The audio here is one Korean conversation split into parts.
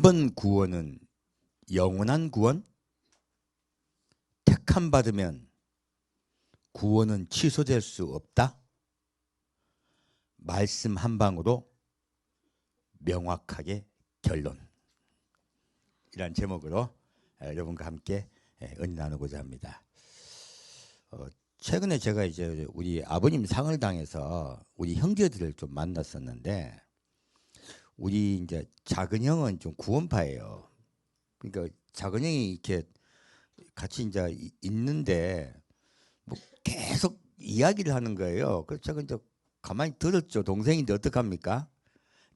번 구원은 영원한 구원? 택함 받으면 구원은 취소될 수 없다? 말씀 한 방으로 명확하게 결론. 이란 제목으로 여러분과 함께 은혜 나누고자 합니다. 최근에 제가 이제 우리 아버님 상을 당해서 우리 형제들을 좀 만났었는데, 우리 이제 작은 형은 좀 구원파예요. 그러니까 작은 형이 이렇게 같이 이제 있는데 뭐 계속 이야기를 하는 거예요. 그래서 제가 이제 가만히 들었죠. 동생인데 어떡합니까?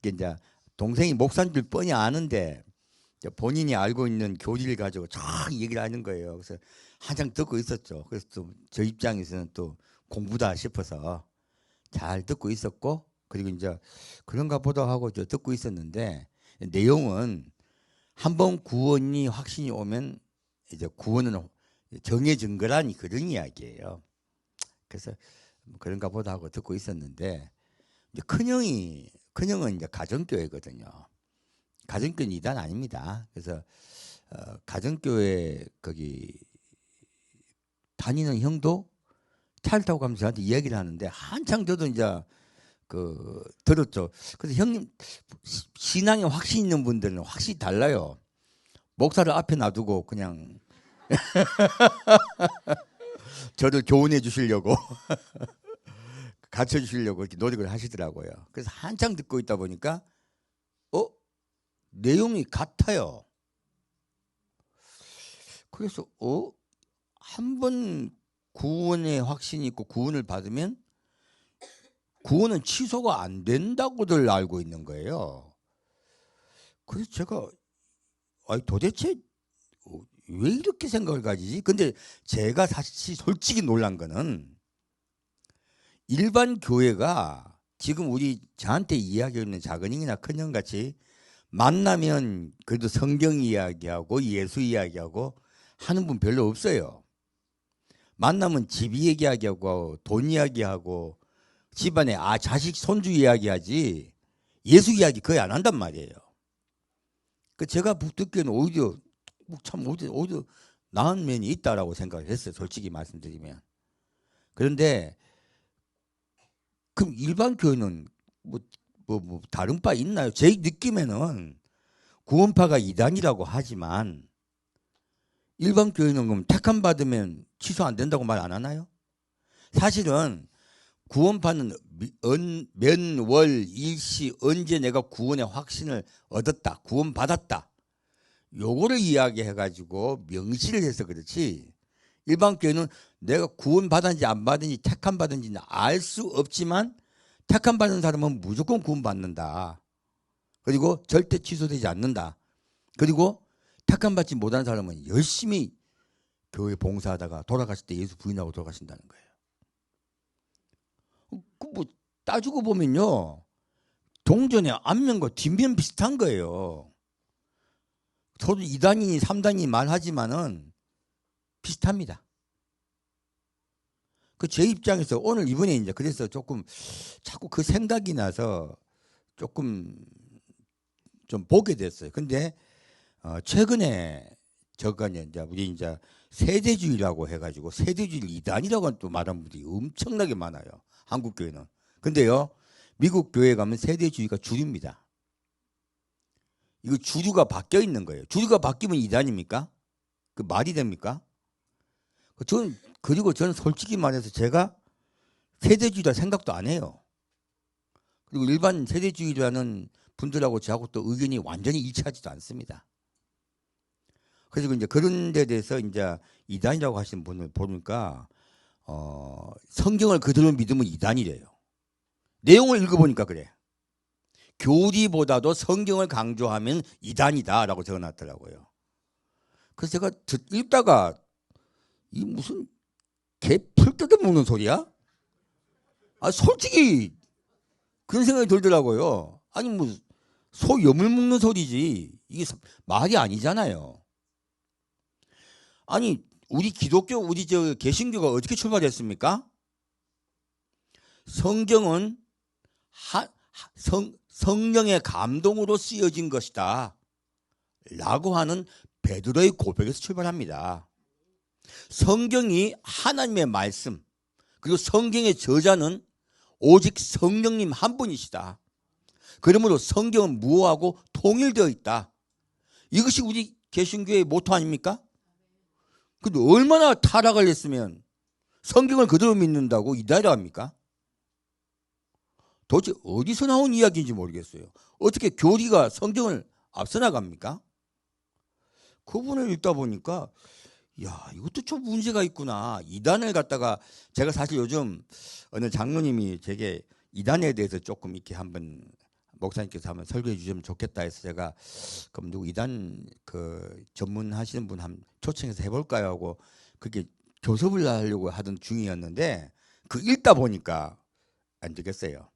이제 동생이 목사인 줄 뻔히 아는데 본인이 알고 있는 교리를 가지고 쫙 얘기를 하는 거예요. 그래서 한창 듣고 있었죠. 그래서 또 저 입장에서는 또 공부다 싶어서 잘 듣고 있었고, 그리고 이제 그런가 보다 하고 저 듣고 있었는데, 내용은 한번 구원이 확신이 오면 이제 구원은 정해진 거라니 그런 이야기예요. 그래서 그런가 보다 하고 듣고 있었는데, 이제 큰형은 이제 가정교회거든요. 가정교회 이단 아닙니다. 그래서 가정교회 거기 다니는 형도 차를 타고 가면서 저한테 이야기를 하는데, 한창 저도 이제 들었죠. 그래서 형님, 신앙에 확신 있는 분들은 확실히 달라요. 목사를 앞에 놔두고 그냥 저를 교훈해 주시려고 가르쳐 주시려고 이렇게 노력을 하시더라고요. 그래서 한창 듣고 있다 보니까 내용이 같아요. 그래서 한 번 구원의 확신이 있고 구원을 받으면 구원은 취소가 안 된다고들 알고 있는 거예요. 그래서 제가 도대체 왜 이렇게 생각을 가지지? 근데 제가 사실 솔직히 놀란 거는, 일반 교회가 지금 저한테 이야기하는 작은형이나 큰형 같이 만나면 그래도 성경 이야기하고 예수 이야기하고 하는 분 별로 없어요. 만나면 집 이야기하고 돈 이야기하고 집안에 자식 손주 이야기하지 예수 이야기 거의 안 한단 말이에요. 제가 듣기에는 오히려 나은 면이 있다라고 생각을 했어요. 솔직히 말씀드리면. 그런데 그럼 일반 교회는 뭐 다른 바 있나요? 제 느낌에는 구원파가 이단이라고 하지만 일반 교회는 그럼 택함 받으면 취소 안 된다고 말 안 하나요? 사실은 구원파는 면, 월, 일시 언제 내가 구원의 확신을 얻었다, 구원 받았다, 요거를 이야기해가지고 명시를 해서 그렇지, 일반 교회는 내가 구원 받았는지 안 받았는지 택함 받은지는 알 수 없지만 택함 받은 사람은 무조건 구원 받는다. 그리고 절대 취소되지 않는다. 그리고 택함 받지 못한 사람은 열심히 교회 봉사하다가 돌아가실 때 예수 부인하고 돌아가신다는 거예요. 뭐 따지고 보면요, 동전의 앞면과 뒷면 비슷한 거예요. 저도 2단이니 3단이니 말하지만은 비슷합니다. 제 입장에서 오늘 이번에 이제 그래서 조금 자꾸 그 생각이 나서 조금 좀 보게 됐어요. 근데 최근에 이제 우리 이제 세대주의라고 해가지고 세대주의 2단이라고 또 말하는 분들이 엄청나게 많아요. 한국 교회는. 근데요, 미국 교회 가면 세대주의가 주류입니다. 이거 주류가 바뀌어 있는 거예요. 주류가 바뀌면 2단입니까? 그 말이 됩니까? 그리고 저는 솔직히 말해서 제가 세대주의라 생각도 안 해요. 그리고 일반 세대주의라는 분들하고 저하고 또 의견이 완전히 일치하지도 않습니다. 그래서 이제 그런 데 대해서 이제 이단이라고 하시는 분을 보니까 성경을 그대로 믿으면 이단이래요. 내용을 읽어보니까 그래. 교리보다도 성경을 강조하면 이단이다라고 적어놨더라고요. 그래서 제가 읽다가 이 무슨 개 풀 뜯어먹는 소리야? 솔직히 그런 생각이 들더라고요. 아니 뭐 소 염을 먹는 소리지 이게 말이 아니잖아요. 아니 우리 기독교 우리 개신교가 어떻게 출발했습니까? 성경은 성령의 감동으로 쓰여진 것이다. 라고 하는 베드로의 고백에서 출발합니다. 성경이 하나님의 말씀, 그리고 성경의 저자는 오직 성령님 한 분이시다. 그러므로 성경은 무엇하고 통일되어 있다. 이것이 우리 개신교의 모토 아닙니까? 근데 얼마나 타락을 했으면 성경을 그대로 믿는다고 이다리라 합니까? 도대체 어디서 나온 이야기인지 모르겠어요. 어떻게 교리가 성경을 앞서 나갑니까? 그 부분을 읽다 보니까 야, 이것도 좀 문제가 있구나. 이단을 갖다가 제가 사실 요즘 어느 장로님이 제게 이단에 대해서 조금 이렇게 한번 목사님께서 한번 설교해 주시면 좋겠다 해서 제가 그럼 누구 이단 그 전문하시는 분 한번 초청해서 해볼까요 하고 그렇게 교섭을 하려고 하던 중이었는데 그 읽다 보니까 안 되겠어요.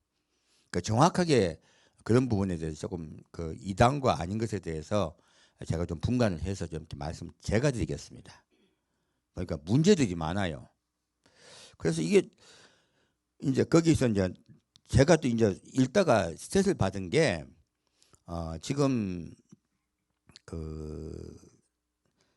그 정확하게 그런 부분에 대해서 조금 그 이단과 아닌 것에 대해서 제가 좀 분간을 해서 좀 이렇게 말씀 제가 드리겠습니다. 그러니까 문제들이 많아요. 그래서 이게 이제 거기서 이제 제가 또 이제 읽다가 스트레스를 받은 게 지금 그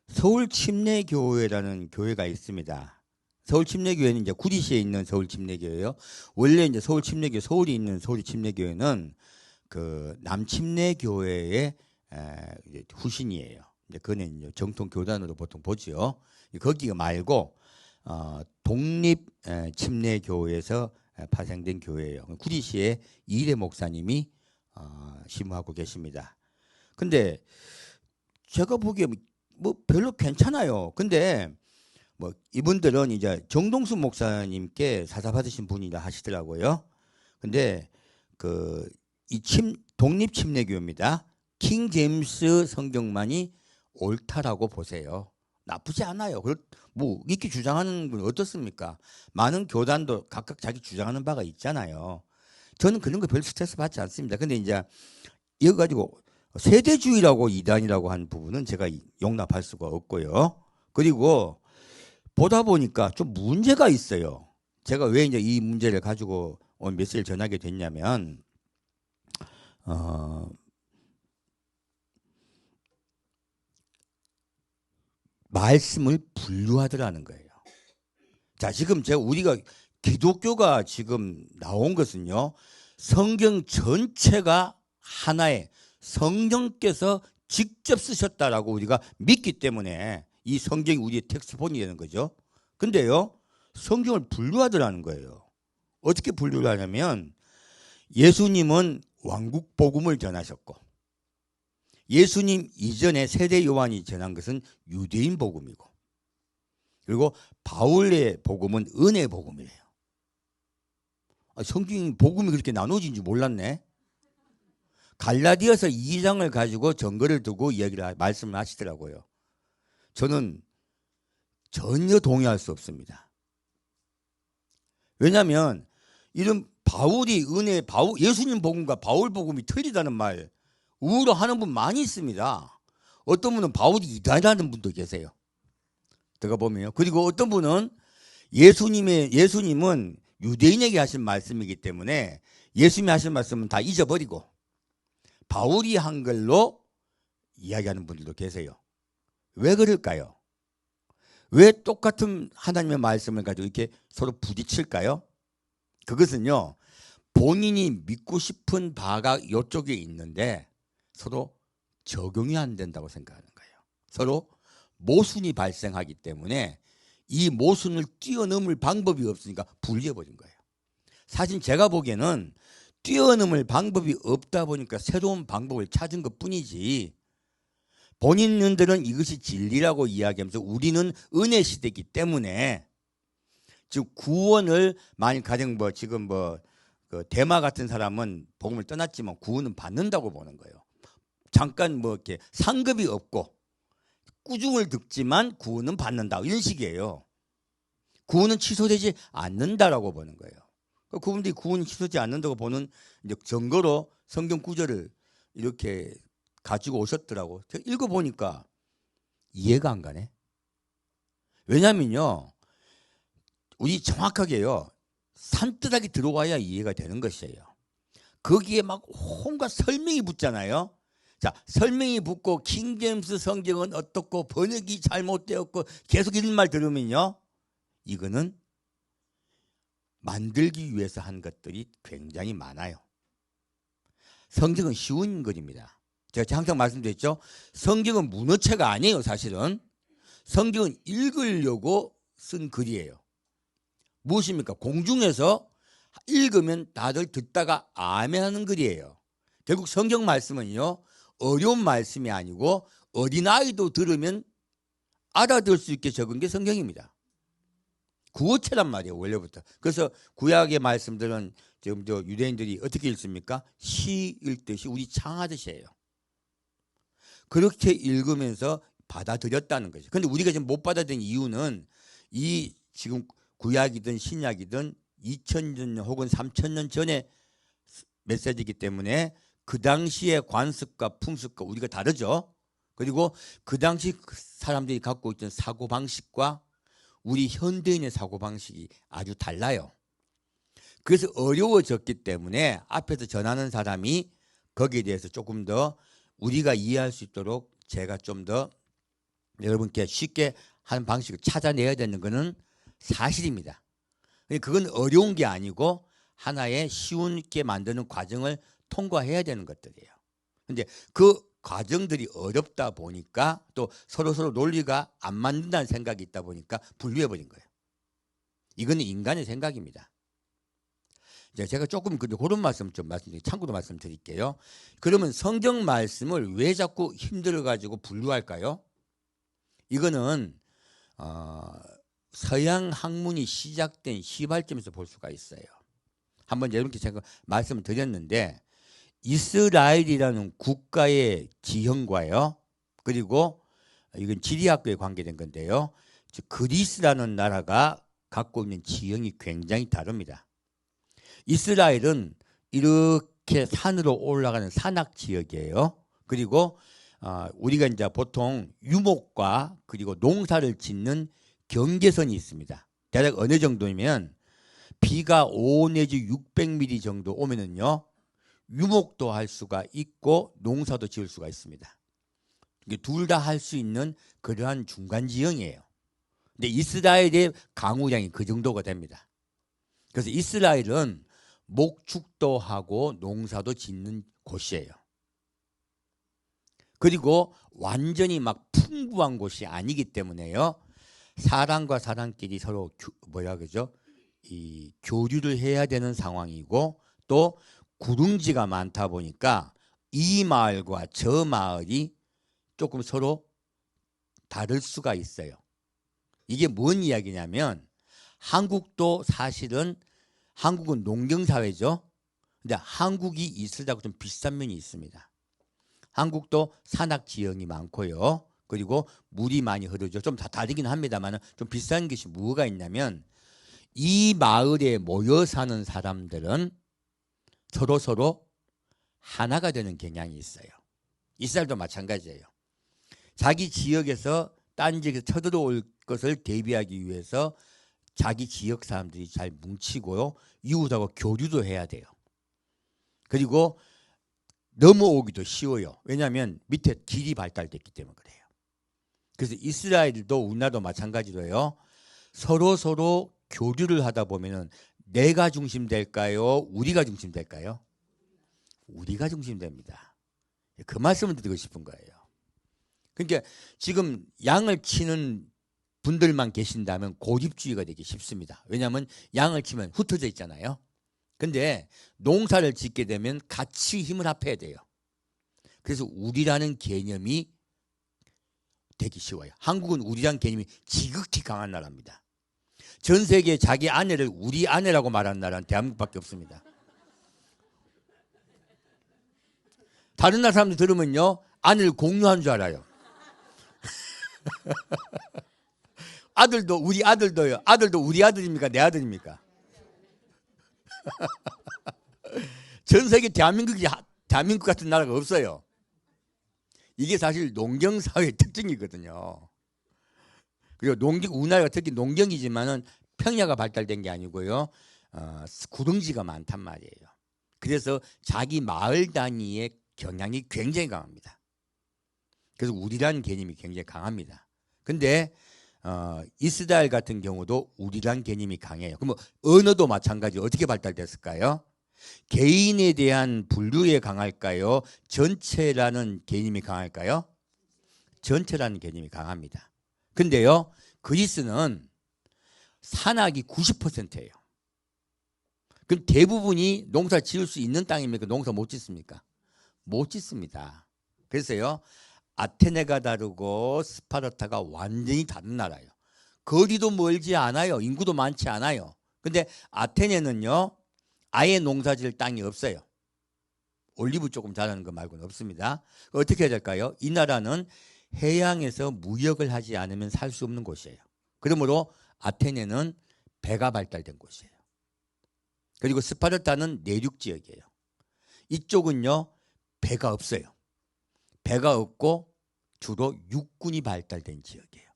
서울 침례교회라는 교회가 있습니다. 서울 침례교회는 이제 구리시에 있는 서울 침례교회예요. 원래 이제 서울 침례교회 서울이 있는 서울 침례교회는 그 남침례교회의 후신이에요. 이제 그는 이제 정통 교단으로 보통 보지요. 거기 말고 독립 침례교회에서 파생된 교회예요. 구리시의 이래 목사님이 심호하고 계십니다. 근데 제가 보기에 뭐 별로 괜찮아요. 근데 뭐 이분들은 이제 정동수 목사님께 사사받으신 분이라 하시더라고요. 근데 그 이 독립 침례교입니다. 킹 제임스 성경만이 옳다라고 보세요. 나쁘지 않아요. 뭐 이렇게 주장하는 분 어떻습니까? 많은 교단도 각각 자기 주장하는 바가 있잖아요. 저는 그런 거 별 스트레스 받지 않습니다. 근데 이제 이거 가지고 세대주의라고 이단이라고 한 부분은 제가 용납할 수가 없고요. 그리고 보다 보니까 좀 문제가 있어요. 제가 왜 이제 이 문제를 가지고 오늘 메시지를 전하게 됐냐면 말씀을 분류하더라는 거예요. 자, 지금 우리가 기독교가 지금 나온 것은요, 성경 전체가 하나의 성령께서 직접 쓰셨다라고 우리가 믿기 때문에 이 성경이 우리의 텍스트본이 되는 거죠. 근데요, 성경을 분류하더라는 거예요. 어떻게 분류를 하냐면 예수님은 왕국 복음을 전하셨고, 예수님 이전에 세대 요한이 전한 것은 유대인 복음이고, 그리고 바울의 복음은 은혜 복음이래요. 성경 복음이 그렇게 나눠진 줄 몰랐네. 갈라디아서 2장을 가지고 전거를 두고 말씀을 하시더라고요. 저는 전혀 동의할 수 없습니다. 왜냐하면 이런 바울이 예수님 복음과 바울 복음이 틀리다는 말 우울해하는 분 많이 있습니다. 어떤 분은 바울이 이단이라는 분도 계세요. 제가 보면요. 그리고 어떤 분은 예수님은 유대인에게 하신 말씀이기 때문에 예수님이 하신 말씀은 다 잊어버리고 바울이 한 걸로 이야기하는 분들도 계세요. 왜 그럴까요? 왜 똑같은 하나님의 말씀을 가지고 이렇게 서로 부딪힐까요? 그것은요, 본인이 믿고 싶은 바가 이쪽에 있는데 서로 적용이 안 된다고 생각하는 거예요. 서로 모순이 발생하기 때문에 이 모순을 뛰어넘을 방법이 없으니까 분리해버린 거예요. 사실 제가 보기에는 뛰어넘을 방법이 없다 보니까 새로운 방법을 찾은 것뿐이지, 본인들은 이것이 진리라고 이야기하면서 우리는 은혜 시대이기 때문에, 즉 구원을 만약 가령 지금 그 대마 같은 사람은 복음을 떠났지만 구원은 받는다고 보는 거예요. 잠깐 이렇게 상급이 없고 꾸중을 듣지만 구원은 받는다, 이런 식이에요. 구원은 취소되지 않는다라고 보는 거예요. 그분들이 구원이 취소되지 않는다고 보는 이제 증거로 성경 구절을 이렇게 가지고 오셨더라고. 제가 읽어보니까 이해가 안 가네. 왜냐면요, 우리 정확하게요, 산뜻하게 들어와야 이해가 되는 것이에요. 거기에 막 온갖 설명이 붙잖아요. 자, 설명이 붙고 킹제임스 성경은 어떻고 번역이 잘못되었고 계속 이런 말 들으면요, 이거는 만들기 위해서 한 것들이 굉장히 많아요. 성경은 쉬운 글입니다. 제가 항상 말씀드렸죠. 성경은 문어체가 아니에요. 사실은 성경은 읽으려고 쓴 글이에요. 무엇입니까? 공중에서 읽으면 다들 듣다가 아멘하는 글이에요. 결국 성경 말씀은요, 어려운 말씀이 아니고 어린아이도 들으면 알아들을 수 있게 적은 게 성경입니다. 구어체란 말이에요, 원래부터. 그래서 구약의 말씀들은 지금 유대인들이 어떻게 읽습니까? 시 읽듯이 우리 창하듯이 해요. 그렇게 읽으면서 받아들였다는 거죠. 그런데 우리가 지금 못 받아들인 이유는 이 지금 구약이든 신약이든 2000년 혹은 3000년 전에 메시지이기 때문에 그 당시의 관습과 풍습과 우리가 다르죠. 그리고 그 당시 사람들이 갖고 있던 사고방식과 우리 현대인의 사고방식이 아주 달라요. 그래서 어려워졌기 때문에 앞에서 전하는 사람이 거기에 대해서 조금 더 우리가 이해할 수 있도록 제가 좀 더 여러분께 쉽게 하는 방식을 찾아내야 되는 것은 사실입니다. 그건 어려운 게 아니고 하나의 쉬운게 만드는 과정을 통과해야 되는 것들이에요. 근데 그 과정들이 어렵다 보니까 또 서로 논리가 안 맞는다는 생각이 있다 보니까 분류해버린 거예요. 이거는 인간의 생각입니다. 제가 조금 그런 말씀 좀 참고로 말씀드릴게요. 그러면 성경 말씀을 왜 자꾸 힘들어가지고 분류할까요? 이거는 서양 학문이 시작된 시발점에서 볼 수가 있어요. 한번 여러분께 제가 말씀을 드렸는데 이스라엘이라는 국가의 지형과요, 그리고 이건 지리학과에 관계된 건데요, 그리스라는 나라가 갖고 있는 지형이 굉장히 다릅니다. 이스라엘은 이렇게 산으로 올라가는 산악 지역이에요. 그리고 우리가 이제 보통 유목과 그리고 농사를 짓는 경계선이 있습니다. 대략 어느 정도면 비가 5 내지 600mm 정도 오면은요, 유목도 할 수가 있고 농사도 지을 수가 있습니다. 이게 둘 다 할 수 있는 그러한 중간 지형이에요. 근데 이스라엘의 강우량이 그 정도가 됩니다. 그래서 이스라엘은 목축도 하고 농사도 짓는 곳이에요. 그리고 완전히 막 풍부한 곳이 아니기 때문에요, 사람과 사람끼리 서로 이 교류를 해야 되는 상황이고, 또 구릉지가 많다 보니까 이 마을과 저 마을이 조금 서로 다를 수가 있어요. 이게 뭔 이야기냐면, 한국도 사실은 한국은 농경사회죠. 근데 한국이 이스라엘하고 좀 비슷한 면이 있습니다. 한국도 산악 지형이 많고요. 그리고 물이 많이 흐르죠. 좀 다 다르긴 합니다만 좀 비슷한 것이 뭐가 있냐면, 이 마을에 모여 사는 사람들은 서로 하나가 되는 경향이 있어요. 이스라엘도 마찬가지예요. 자기 지역에서 딴 지역에서 쳐들어올 것을 대비하기 위해서 자기 지역 사람들이 잘 뭉치고요, 이웃하고 교류도 해야 돼요. 그리고 넘어오기도 쉬워요. 왜냐하면 밑에 길이 발달됐기 때문에 그래요. 그래서 이스라엘도 우리나라도 마찬가지로요, 서로 교류를 하다 보면은 내가 중심 될까요? 우리가 중심 될까요? 우리가 중심 됩니다. 그 말씀을 드리고 싶은 거예요. 그러니까 지금 양을 치는 분들만 계신다면 고집주의가 되기 쉽습니다. 왜냐하면 양을 치면 흩어져 있잖아요. 근데 농사를 짓게 되면 같이 힘을 합해야 돼요. 그래서 우리라는 개념이 되기 쉬워요. 한국은 우리라는 개념이 지극히 강한 나라입니다. 전 세계에 자기 아내를 우리 아내라고 말하는 나라는 대한민국밖에 없습니다. 다른 나라 사람들 들으면요, 아내를 공유한 줄 알아요. 아들도 우리 아들도요. 아들도 우리 아들입니까? 내 아들입니까? 전 세계 대한민국 같은 나라가 없어요. 이게 사실 농경사회의 특징이거든요. 그리고 우리나라가 특히 농경이지만은 평야가 발달된 게 아니고요, 구릉지가 많단 말이에요. 그래서 자기 마을 단위의 경향이 굉장히 강합니다. 그래서 우리라는 개념이 굉장히 강합니다. 근데 이스라엘 같은 경우도 우리라는 개념이 강해요. 그럼 언어도 마찬가지 어떻게 발달됐을까요? 개인에 대한 분류에 강할까요? 전체라는 개념이 강할까요? 전체라는 개념이 강합니다. 근데요, 그리스는 산악이 90%예요. 그럼 대부분이 농사 지을 수 있는 땅입니까? 농사 못 짓습니까? 못 짓습니다. 그래서요, 아테네가 다르고 스파르타가 완전히 다른 나라예요. 거리도 멀지 않아요. 인구도 많지 않아요. 근데 아테네는요, 아예 농사질 땅이 없어요. 올리브 조금 자라는 거 말고는 없습니다. 어떻게 해야 될까요? 이 나라는 해양에서 무역을 하지 않으면 살 수 없는 곳이에요. 그러므로 아테네는 배가 발달된 곳이에요. 그리고 스파르타는 내륙 지역이에요. 이쪽은요, 배가 없어요. 배가 없고 주로 육군이 발달된 지역이에요.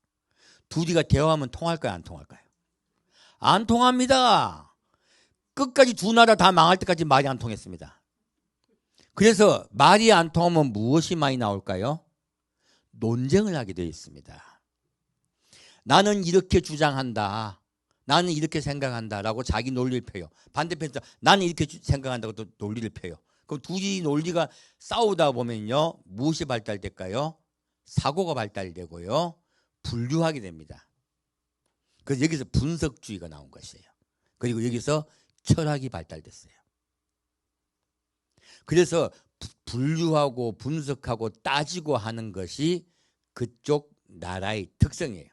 둘이가 대화하면 통할까요? 안 통할까요? 안 통합니다. 끝까지 두 나라 다 망할 때까지 말이 안 통했습니다. 그래서 말이 안 통하면 무엇이 많이 나올까요? 논쟁을 하게 되어 있습니다. 나는 이렇게 주장한다. 나는 이렇게 생각한다. 라고 자기 논리를 펴요. 반대편에서 나는 이렇게 생각한다고 또 논리를 펴요. 그럼 둘이 논리가 싸우다 보면요. 무엇이 발달될까요? 사고가 발달되고요. 분류하게 됩니다. 그래서 여기서 분석주의가 나온 것이에요. 그리고 여기서 철학이 발달됐어요. 그래서 분류하고 분석하고 따지고 하는 것이 그쪽 나라의 특성이에요.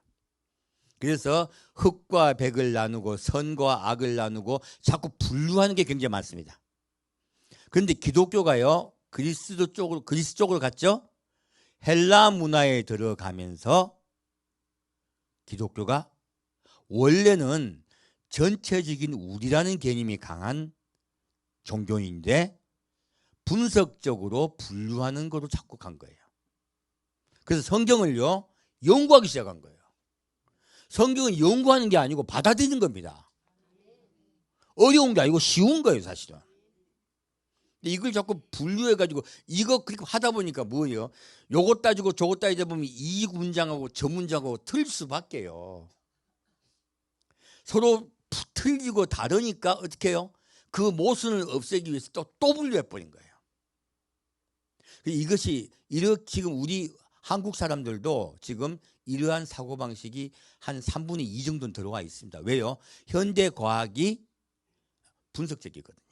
그래서 흑과 백을 나누고 선과 악을 나누고 자꾸 분류하는 게 굉장히 많습니다. 그런데 기독교가요, 그리스 쪽으로 갔죠? 헬라 문화에 들어가면서 기독교가 원래는 전체적인 우리라는 개념이 강한 종교인데 분석적으로 분류하는 것으로 자꾸 간 거예요. 그래서 성경을요, 연구하기 시작한 거예요. 성경은 연구하는 게 아니고 받아들이는 겁니다. 어려운 게 아니고 쉬운 거예요, 사실은. 근데 이걸 자꾸 분류해가지고 이거 그렇게 하다 보니까 뭐예요? 요거 따지고 저거 따지다 보면 이 문장하고 저 문장하고 틀릴 수밖에요. 서로 틀리고 다르니까 어떻게 해요? 그 모순을 없애기 위해서 또 분류해버린 거예요. 이것이 지금 우리 한국 사람들도 지금 이러한 사고방식이 한 3분의 2 정도는 들어와 있습니다. 왜요? 현대 과학이 분석적이거든요.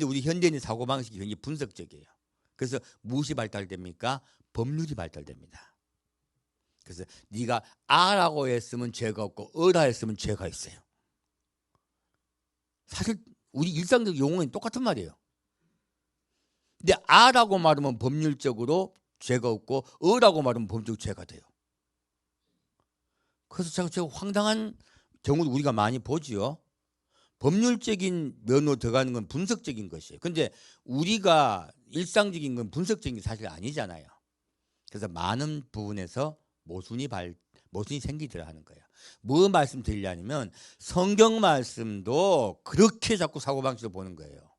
우리 현대인의 사고방식이 굉장히 분석적이에요. 그래서 무엇이 발달됩니까? 법률이 발달됩니다. 그래서 네가 아라고 했으면 죄가 없고 어라 했으면 죄가 있어요. 사실 우리 일상적 용어는 똑같은 말이에요. 근데 아라고 말하면 법률적으로 죄가 없고 어라고 말하면 법률적으로 죄가 돼요. 그래서 제가 황당한 경우도 우리가 많이 보지요. 법률적인 면으로 들어가는 건 분석적인 것이에요. 근데 우리가 일상적인 건 분석적인 게 사실 아니잖아요. 그래서 많은 부분에서 모순이 생기더라 하는 거예요. 뭐 말씀드리려면 성경 말씀도 그렇게 자꾸 사고방식으로 보는 거예요.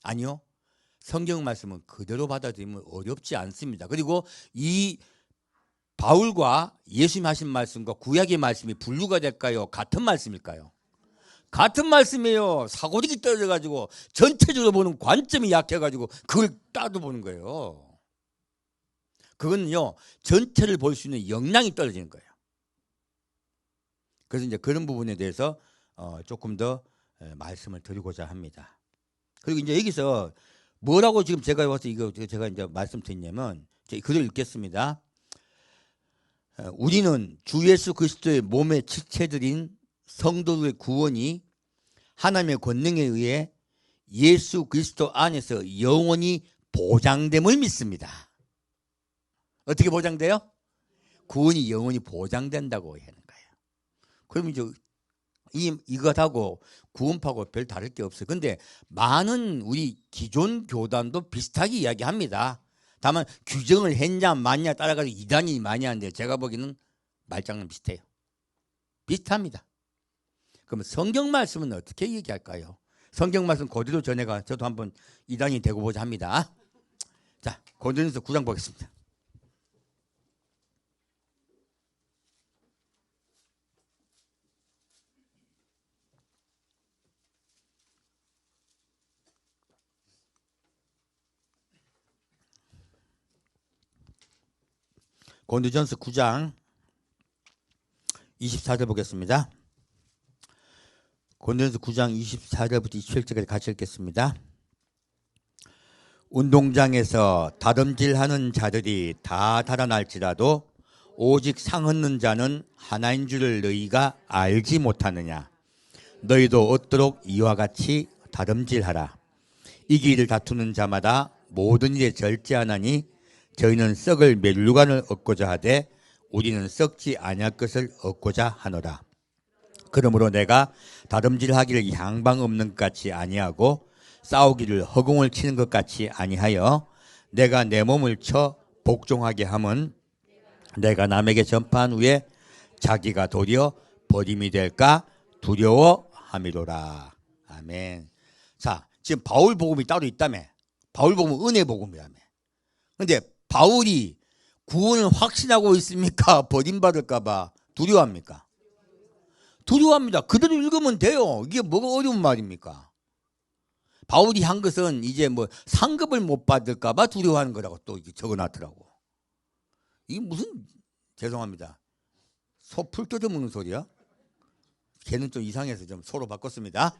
아니요. 성경 말씀은 그대로 받아들이면 어렵지 않습니다. 그리고 이 바울과 예수님 하신 말씀과 구약의 말씀이 분류가 될까요? 같은 말씀일까요? 같은 말씀이에요. 사고력이 떨어져가지고 전체적으로 보는 관점이 약해가지고 그걸 따로 보는 거예요. 그거는요, 전체를 볼 수 있는 역량이 떨어지는 거예요. 그래서 이제 그런 부분에 대해서 조금 더 말씀을 드리고자 합니다. 그리고 이제 여기서 뭐라고 지금 제가 와서 제가 이제 말씀드리냐면 글을 읽겠습니다. 우리는 주 예수 그리스도의 몸의 지체들인 성도들의 구원이 하나님의 권능에 의해 예수 그리스도 안에서 영원히 보장됨을 믿습니다. 어떻게 보장돼요? 구원이 영원히 보장된다고 하는 거예요. 그러면 이제 이것하고 구원파하고 별 다를 게 없어요. 근데 많은 우리 기존 교단도 비슷하게 이야기합니다. 다만 규정을 했냐 맞냐 따라가지고 이단이 많이 하는데 제가 보기에는 말장난 비슷해요. 비슷합니다. 그럼 성경 말씀은 어떻게 얘기할까요? 성경 말씀 그대로 전해가 저도 한번 이단이 되고 보자 합니다. 자, 고린도전서 9장 보겠습니다. 고린도전서 9장 24절 보겠습니다. 고린도전서 9장 24절부터 27절까지 같이 읽겠습니다. 운동장에서 다름질하는 자들이 다 달아날지라도 오직 상 얻는 자는 하나인 줄을 너희가 알지 못하느냐. 너희도 얻도록 이와 같이 다름질하라. 이기를 다투는 자마다 모든 일에 절제하나니 저희는 썩을 멸류관을 얻고자 하되 우리는 썩지 아니할 것을 얻고자 하노라. 그러므로 내가 다름질하기를 향방 없는 것 같이 아니하고 싸우기를 허공을 치는 것 같이 아니하여 내가 내 몸을 쳐 복종하게 함은 내가 남에게 전파한 후에 자기가 도리어 버림이 될까 두려워함이로라. 아멘. 자, 지금 바울 복음이 따로 있다며. 바울 복음은 은혜 복음이라며. 근데 바울이 구원을 확신하고 있습니까? 버림받을까 봐 두려워합니까? 두려워합니다. 그대로 읽으면 돼요. 이게 뭐가 어려운 말입니까? 바울이 한 것은 이제 뭐 상급을 못 받을까 봐 두려워하는 거라고 또 적어놨더라고. 이게 무슨, 죄송합니다, 소 풀 뜯어먹는 소리야? 걔는 좀 이상해서 좀 소로 바꿨습니다.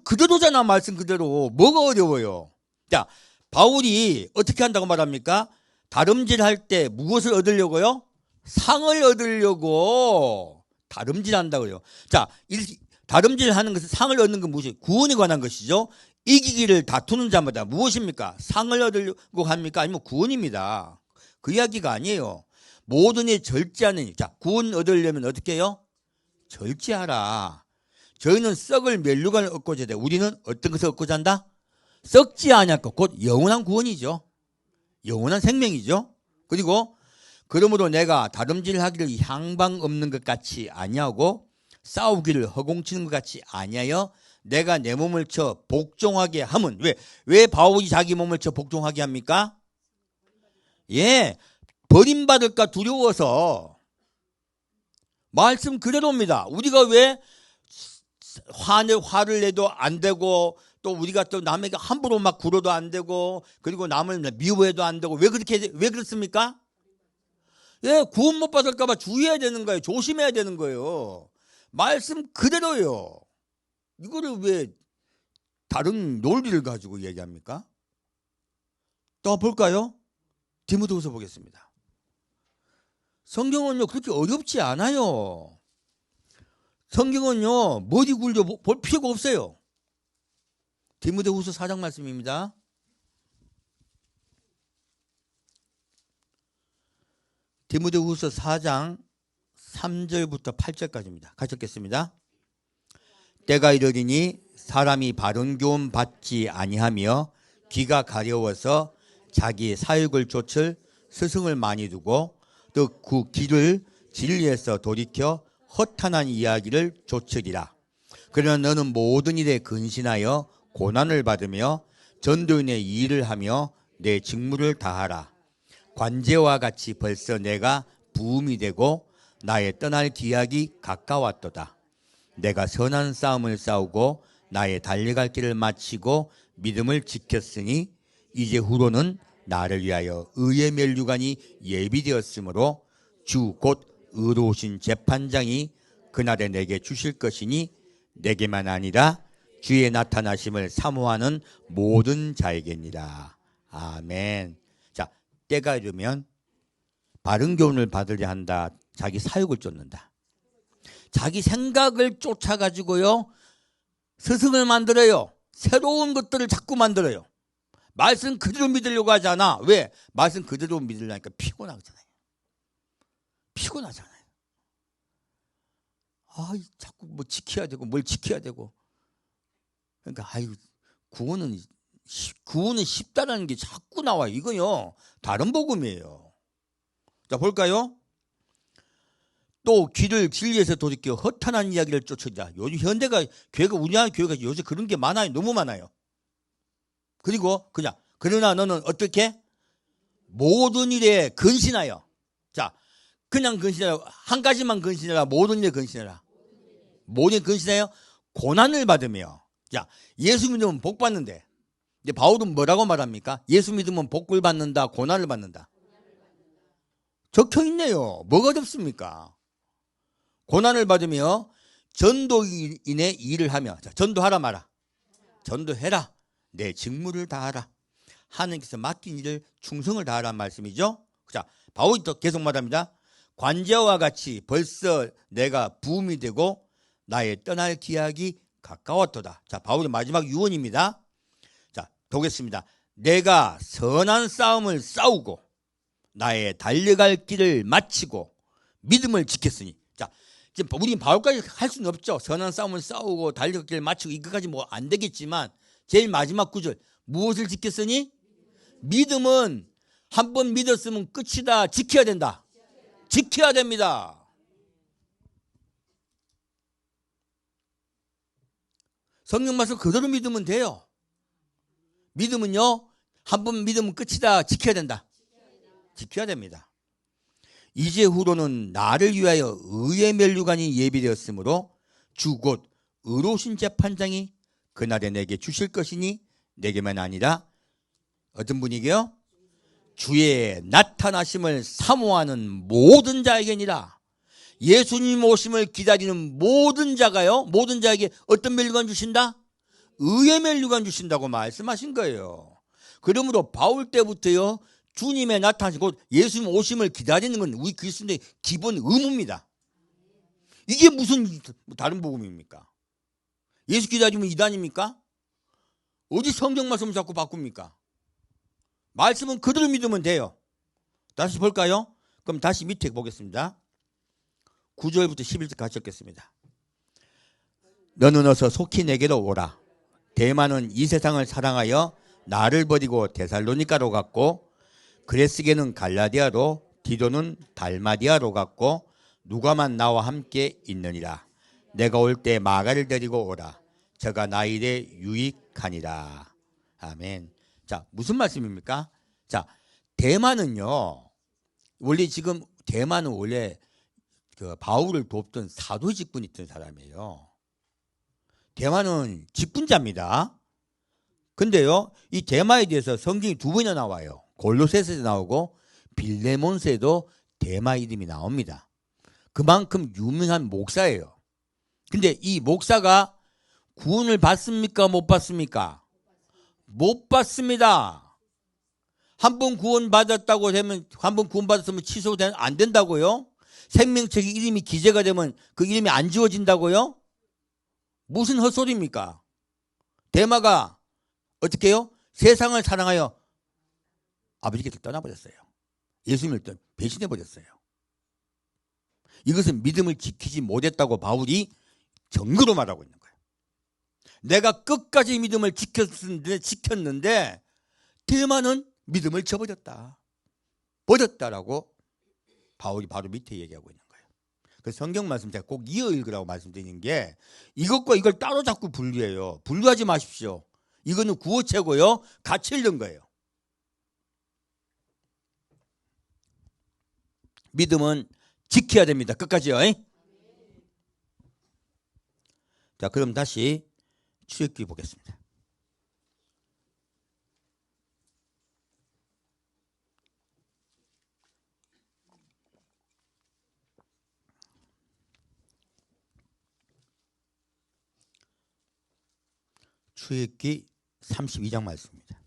그대로잖아. 말씀 그대로. 뭐가 어려워요? 자, 바울이 어떻게 한다고 말합니까? 다름질할 때 무엇을 얻으려고요? 상을 얻으려고 다름질한다고요. 자, 다름질하는 것은 상을 얻는 건 무엇이에요? 구원에 관한 것이죠. 이기기를 다투는 자마다 무엇입니까? 상을 얻으려고 합니까? 아니면 구원입니다. 그 이야기가 아니에요. 모든 일 절제하는. 자, 구원 얻으려면 어떻게 해요? 절제하라. 저희는 썩을 멸류관을 얻고자 돼. 우리는 어떤 것을 얻고자 한다? 썩지 아니할 것, 곧 영원한 구원이죠. 영원한 생명이죠. 그리고 그러므로 내가 다름질하기를 향방 없는 것 같이 아니하고 싸우기를 허공치는 것 같이 아니하여 내가 내 몸을 쳐 복종하게 함은. 왜 바울이 자기 몸을 쳐 복종하게 합니까? 예, 버림받을까 두려워서. 말씀 그대로입니다. 우리가 왜 화를 내도 안 되고, 또 우리가 또 남에게 함부로 막 굴어도 안 되고, 그리고 남을 미워해도 안 되고, 왜 그렇습니까? 예, 구원 못 받을까 봐 주의해야 되는 거예요. 조심해야 되는 거예요. 말씀 그대로요. 이거를 왜 다른 논리를 가지고 얘기합니까? 또 볼까요? 디모데후서 보겠습니다. 성경은요 그렇게 어렵지 않아요. 성경은요 머리 굴려 볼 필요가 없어요. 디모데후서 4장 말씀입니다. 디모데후서 4장 3절부터 8절까지입니다. 같이 읽겠습니다. 때가 이르리니 사람이 바른 교훈 받지 아니하며 귀가 가려워서 자기 사육을 좇을 스승을 많이 두고 또 그 귀를 진리에서 돌이켜 허탄한 이야기를 좇으리라. 그러나 너는 모든 일에 근신하여 고난을 받으며 전도인의 일을 하며 내 직무를 다하라. 관제와 같이 벌써 내가 부음이 되고 나의 떠날 기약이 가까웠도다. 내가 선한 싸움을 싸우고 나의 달려갈 길을 마치고 믿음을 지켰으니 이제 후로는 나를 위하여 의의 멸류관이 예비되었으므로 주 곧 의로우신 재판장이 그날에 내게 주실 것이니 내게만 아니라 주의 나타나심을 사모하는 모든 자에게니라. 아멘. 자, 때가 이르면 바른 교훈을 받으려 한다. 자기 사욕을 쫓는다. 자기 생각을 쫓아가지고요 스승을 만들어요. 새로운 것들을 자꾸 만들어요. 말씀 그대로 믿으려고 하지 않아. 왜? 말씀 그대로 믿으려니까 피곤하잖아요. 피곤하잖아요. 자꾸 뭐 지켜야 되고 뭘 지켜야 되고. 그러니까 구원은 쉽다라는 게 자꾸 나와요. 이거요 다른 복음이에요. 자, 볼까요? 또 귀를 진리에서 돌이켜 허탄한 이야기를 쫓으리라. 요즘 현대가 교회가, 우리나라 교회가 요새 그런 게 많아요. 너무 많아요. 그리고 그냥 그러나 너는 어떻게? 모든 일에 근신하여. 자, 그냥 근신하라. 한 가지만 근신하라. 모든 일에 근신하라. 모든 일에 근신하여 고난을 받으며. 자, 예수 믿으면 복 받는데. 이제 바울은 뭐라고 말합니까? 예수 믿으면 복을 받는다, 고난을 받는다. 적혀 있네요. 뭐가 어렵습니까? 고난을 받으며 전도인의 일을 하며. 자, 전도하라 마라. 전도해라. 내 직무를 다하라. 하나님께서 맡긴 일을 충성을 다하라는 말씀이죠. 자, 바울이 또 계속 말합니다. 관제와 같이 벌써 내가 부음이 되고 나의 떠날 기약이 가까웠도다. 자, 바울의 마지막 유언입니다. 자, 보겠습니다. 내가 선한 싸움을 싸우고 나의 달려갈 길을 마치고 믿음을 지켰으니. 자, 지금 우리 바울까지 할 수는 없죠. 선한 싸움을 싸우고 달려갈 길을 마치고 이거까지 뭐 안 되겠지만 제일 마지막 구절 무엇을 지켰으니? 믿음은 한 번 믿었으면 끝이다. 지켜야 된다. 지켜야 됩니다. 성경 말씀 그대로 믿으면 돼요. 믿음은요, 한 번 믿으면 끝이다. 지켜야 된다. 지켜야 됩니다. 이제 후로는 나를 위하여 의의 면류관이 예비되었으므로 주 곧 의로우신 재판장이 그날에 내게 주실 것이니 내게만 아니라 어떤 분이게요? 주의 나타나심을 사모하는 모든 자에게니라. 예수님 오심을 기다리는 모든 자가요, 모든 자에게 어떤 면류관 주신다? 의의 면류관 주신다고 말씀하신 거예요. 그러므로 바울 때부터요, 주님의 나타나심, 곧 예수님 오심을 기다리는 건 우리 그리스도인의 기본 의무입니다. 이게 무슨 다른 복음입니까? 예수 기다리면 이단입니까? 어디 성경 말씀을 자꾸 바꿉니까? 말씀은 그대로 믿으면 돼요. 다시 볼까요? 그럼 다시 밑에 보겠습니다. 9절부터 11절 같이 읽겠습니다. 너는 어서 속히 내게로 오라. 대만은 이 세상을 사랑하여 나를 버리고 데살로니가로 갔고 그레스게는 갈라디아로 디도는 달마디아로 갔고 누가만 나와 함께 있느니라. 내가 올 때 마가를 데리고 오라. 저가 나 일에 유익하니라. 아멘. 자, 무슨 말씀입니까? 자, 대만은요, 원래 지금 대만은 원래 그 바울을 돕던 사도 직분이 있던 사람이에요. 대만은 직분자입니다. 근데요, 이 대마에 대해서 성경이 두 번이나 나와요. 골로새서에도 나오고 빌레몬서에도 대마 이름이 나옵니다. 그만큼 유명한 목사예요. 근데 이 목사가 구원을 받습니까? 못 받습니까? 못 받습니다. 한 번 구원 받았다고 되면, 한 번 구원 받았으면 취소되면 안 된다고요? 생명책에 이름이 기재가 되면 그 이름이 안 지워진다고요? 무슨 헛소리입니까? 대마가 어떻게 해요? 세상을 사랑하여 아버지께서 떠나버렸어요. 예수님을 배신해버렸어요. 이것은 믿음을 지키지 못했다고 바울이 증거로 말하고 있는 거예요. 내가 끝까지 믿음을 지켰는데 대만은 믿음을 저버렸다. 버렸다라고 바울이 바로 밑에 얘기하고 있는 거예요. 그 성경 말씀 제가 꼭 이어 읽으라고 말씀드리는 게 이것과 이걸 따로 자꾸 분리해요. 분류하지 마십시오. 이거는 구어체고요. 같이 읽는 거예요. 믿음은 지켜야 됩니다. 끝까지요. 자, 그럼 다시 출애굽기 보겠습니다. 출애굽기 32장 말씀입니다.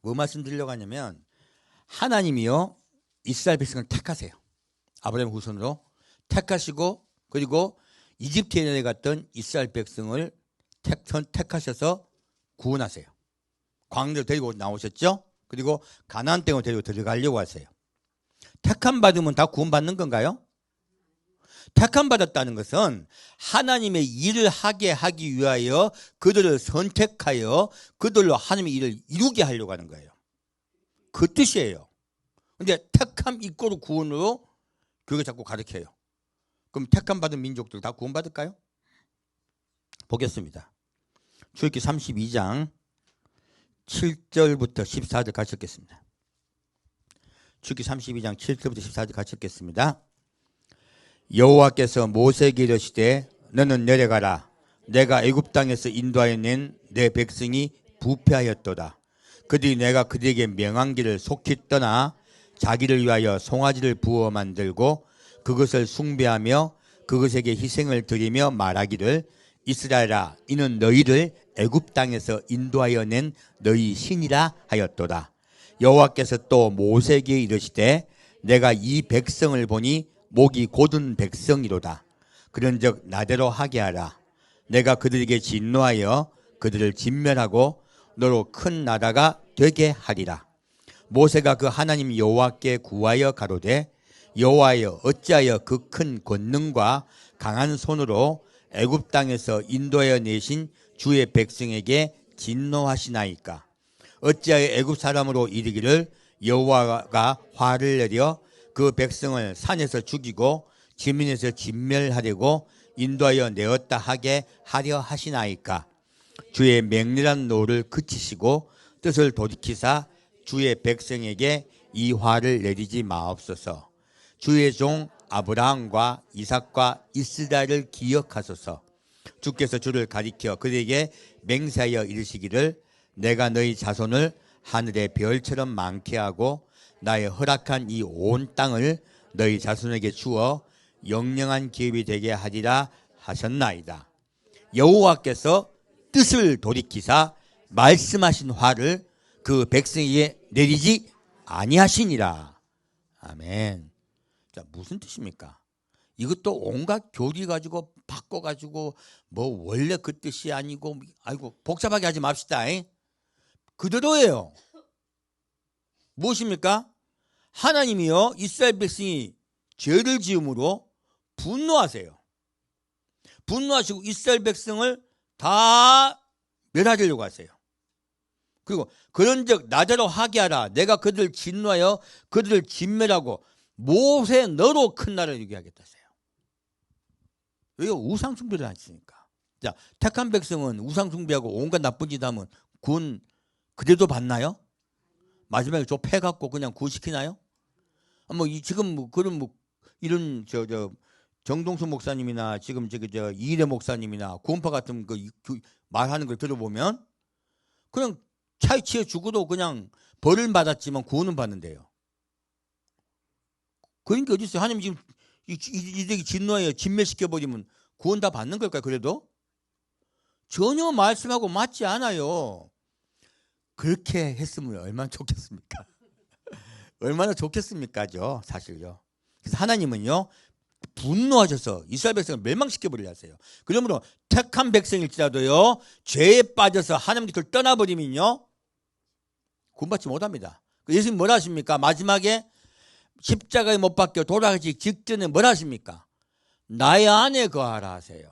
뭐 말씀드리려고 하냐면 하나님이요 이스라엘 백성을 택하세요. 아브라함 후손으로 택하시고 그리고 이집트에 내려갔던 이스라엘 백성을 택하셔서 구원하세요. 광야를 데리고 나오셨죠. 그리고 가나안 땅을 데리고 들어가려고 하세요. 택함 받으면 다 구원받는 건가요? 택함 받았다는 것은 하나님의 일을 하게 하기 위하여 그들을 선택하여 그들로 하나님의 일을 이루게 하려고 하는 거예요. 그 뜻이에요. 근데 택함 이꼬르 구원으로 그게 자꾸 가르쳐요. 그럼 택함 받은 민족들 다 구원받을까요? 보겠습니다. 출애굽기 32장 7절부터 14절 같이 읽겠습니다. 출애굽기 32장 7절부터 14절 같이 읽겠습니다. 여호와께서 모세에게 이르시되 너는 내려가라. 내가 애굽 땅에서 인도하여 낸 내 백성이 부패하였도다. 그들이 내가 그들에게 명한 길을 속히 떠나 자기를 위하여 송아지를 부어 만들고 그것을 숭배하며 그것에게 희생을 드리며 말하기를 이스라엘아 이는 너희를 애굽 땅에서 인도하여 낸 너희 신이라 하였도다. 여호와께서 또 모세에게 이르시되 내가 이 백성을 보니 목이 곧은 백성이로다. 그런즉 나대로 하게 하라. 내가 그들에게 진노하여 그들을 진멸하고 너로 큰 나라가 되게 하리라. 모세가 그 하나님 여호와께 구하여 가로되 여호와여 어찌하여 그 큰 권능과 강한 손으로 애굽 땅에서 인도하여 내신 주의 백성에게 진노하시나이까. 어찌하여 애굽 사람으로 이르기를 여호와가 화를 내려 그 백성을 산에서 죽이고 지면에서 진멸하려고 인도하여 내었다 하게 하려 하시나이까. 주의 맹렬한 노를 그치시고 뜻을 돌이키사 주의 백성에게 이 화를 내리지 마옵소서. 주의 종 아브라함과 이삭과 이스라엘을 기억하소서. 주께서 주를 가리켜 그들에게 맹세하여 이르시기를 내가 너희 자손을 하늘의 별처럼 많게 하고 나의 허락한 이 온 땅을 너희 자손에게 주어 영영한 기업이 되게 하리라 하셨나이다. 여호와께서 뜻을 돌이키사 말씀하신 화를 그 백성에게 내리지 아니하시니라. 아멘. 자, 무슨 뜻입니까? 이것도 온갖 교리 가지고 바꿔가지고 뭐 원래 그 뜻이 아니고 아이고 복잡하게 하지 맙시다. 그대로예요. 무엇입니까? 하나님이요 이스라엘 백성이 죄를 지음으로 분노하세요. 분노하시고 이스라엘 백성을 다 멸하려고 하세요. 그리고 그런즉 나대로 하게 하라. 내가 그들을 진노하여 그들을 진멸하고 모세 너로 큰 나라를 이루게 하겠다 하세요. 왜 우상 숭배를 하시니까. 자, 택한 백성은 우상 숭배하고 온갖 나쁜 짓 하면 구원 그대도 받나요? 마지막에 좁혀갖고 그냥 구원시키나요? 뭐 지금 뭐 그런 뭐 이런 정동수 목사님이나 지금 이일의 목사님이나 구원파 같은 그 말하는 걸 들어보면 그냥 차에 치여 죽어도 그냥 벌을 받았지만 구원은 받는데요. 그런 게 어디 있어요? 하나님 지금 이들이 진노하여 진멸시켜버리면 구원 다 받는 걸까요? 그래도 전혀 말씀하고 맞지 않아요. 그렇게 했으면 얼마나 좋겠습니까? 얼마나 좋겠습니까죠, 사실요. 그래서 하나님은요 분노하셔서 이스라엘 백성을 멸망시켜버리려 하세요. 그러므로 택한 백성일지라도요 죄에 빠져서 하나님 곁을 떠나버리면요 구원받지 못합니다. 예수님 뭐라 하십니까? 마지막에 십자가에 못 박혀 돌아가기 직전에 뭐라 하십니까? 나의 안에 거하라 하세요.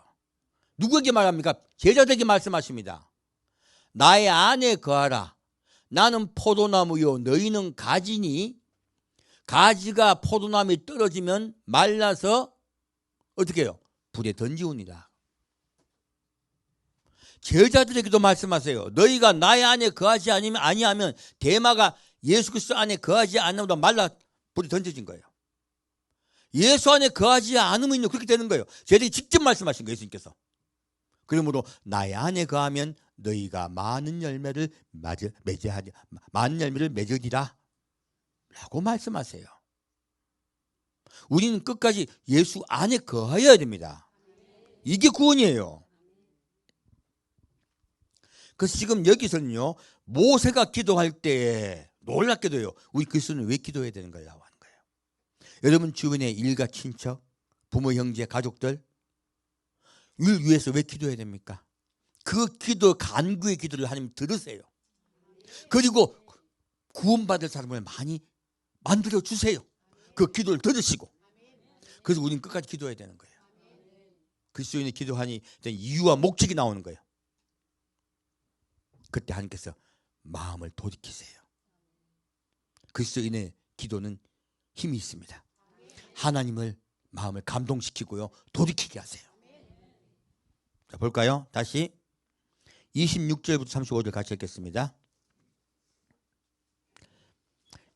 누구에게 말합니까? 제자들에게 말씀하십니다. 나의 안에 거하라. 나는 포도나무요 너희는 가지니 가지가 포도나무에 떨어지면 말라서 어떻게 해요? 불에 던지우니라. 제자들에게도 말씀하세요. 너희가 나의 안에 거하지 아니하면 대마가 예수 그리스도 안에 거하지 않으면 말라 불에 던져진 거예요. 예수 안에 거하지 않으면 그렇게 되는 거예요. 제자들이 직접 말씀하신 거예요. 예수님께서. 그러므로 나의 안에 거하면 너희가 많은 열매를 맺으리라 라고 말씀하세요. 우리는 끝까지 예수 안에 거하여야 됩니다. 이게 구원이에요. 그래서 지금 여기서는요 모세가 기도할 때에 놀랍게도요 우리 그리스도는 왜 기도해야 되는 거라고 하는 거예요. 여러분 주변의 일가 친척 부모 형제 가족들 을 위해서 왜 기도해야 됩니까? 그 기도 간구의 기도를 하나님 들으세요. 그리고 구원받을 사람을 많이 만들어 주세요. 그 기도를 들으시고 그래서 우리는 끝까지 기도해야 되는 거예요. 그리스도인의 기도하니 이유와 목적이 나오는 거예요. 그때 하나님께서 마음을 돌이키세요. 그리스도인의 기도는 힘이 있습니다. 하나님을 마음을 감동시키고요 돌이키게 하세요. 자, 볼까요? 다시 26절부터 35절 같이 읽겠습니다.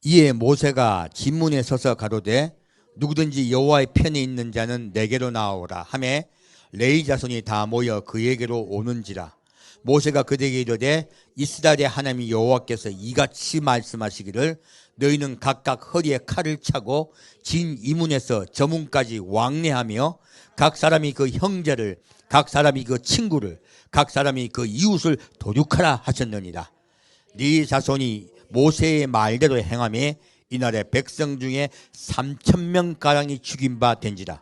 이에 모세가 진문에 서서 가로되 누구든지 여호와의 편에 있는 자는 내게로 나오라 하매 레위 자손이 다 모여 그에게로 오는지라. 모세가 그들에게 이르되 이스라엘의 하나님 여호와께서 이같이 말씀하시기를 너희는 각각 허리에 칼을 차고 진 이문에서 저 문까지 왕래하며 각 사람이 그 형제를, 각 사람이 그 친구를, 각 사람이 그 이웃을 도륙하라 하셨느니라. 네 자손이 모세의 말대로 행하며 이날에 백성 중에 3,000명가량이 죽인 바 된지라.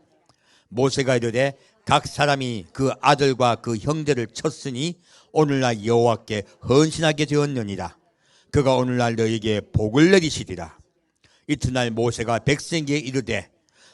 모세가 이르되 각 사람이 그 아들과 그 형제를 쳤으니 오늘날 여호와께 헌신하게 되었느니라. 그가 오늘날 너희에게 복을 내리시리라. 이튿날 모세가 백성에게 이르되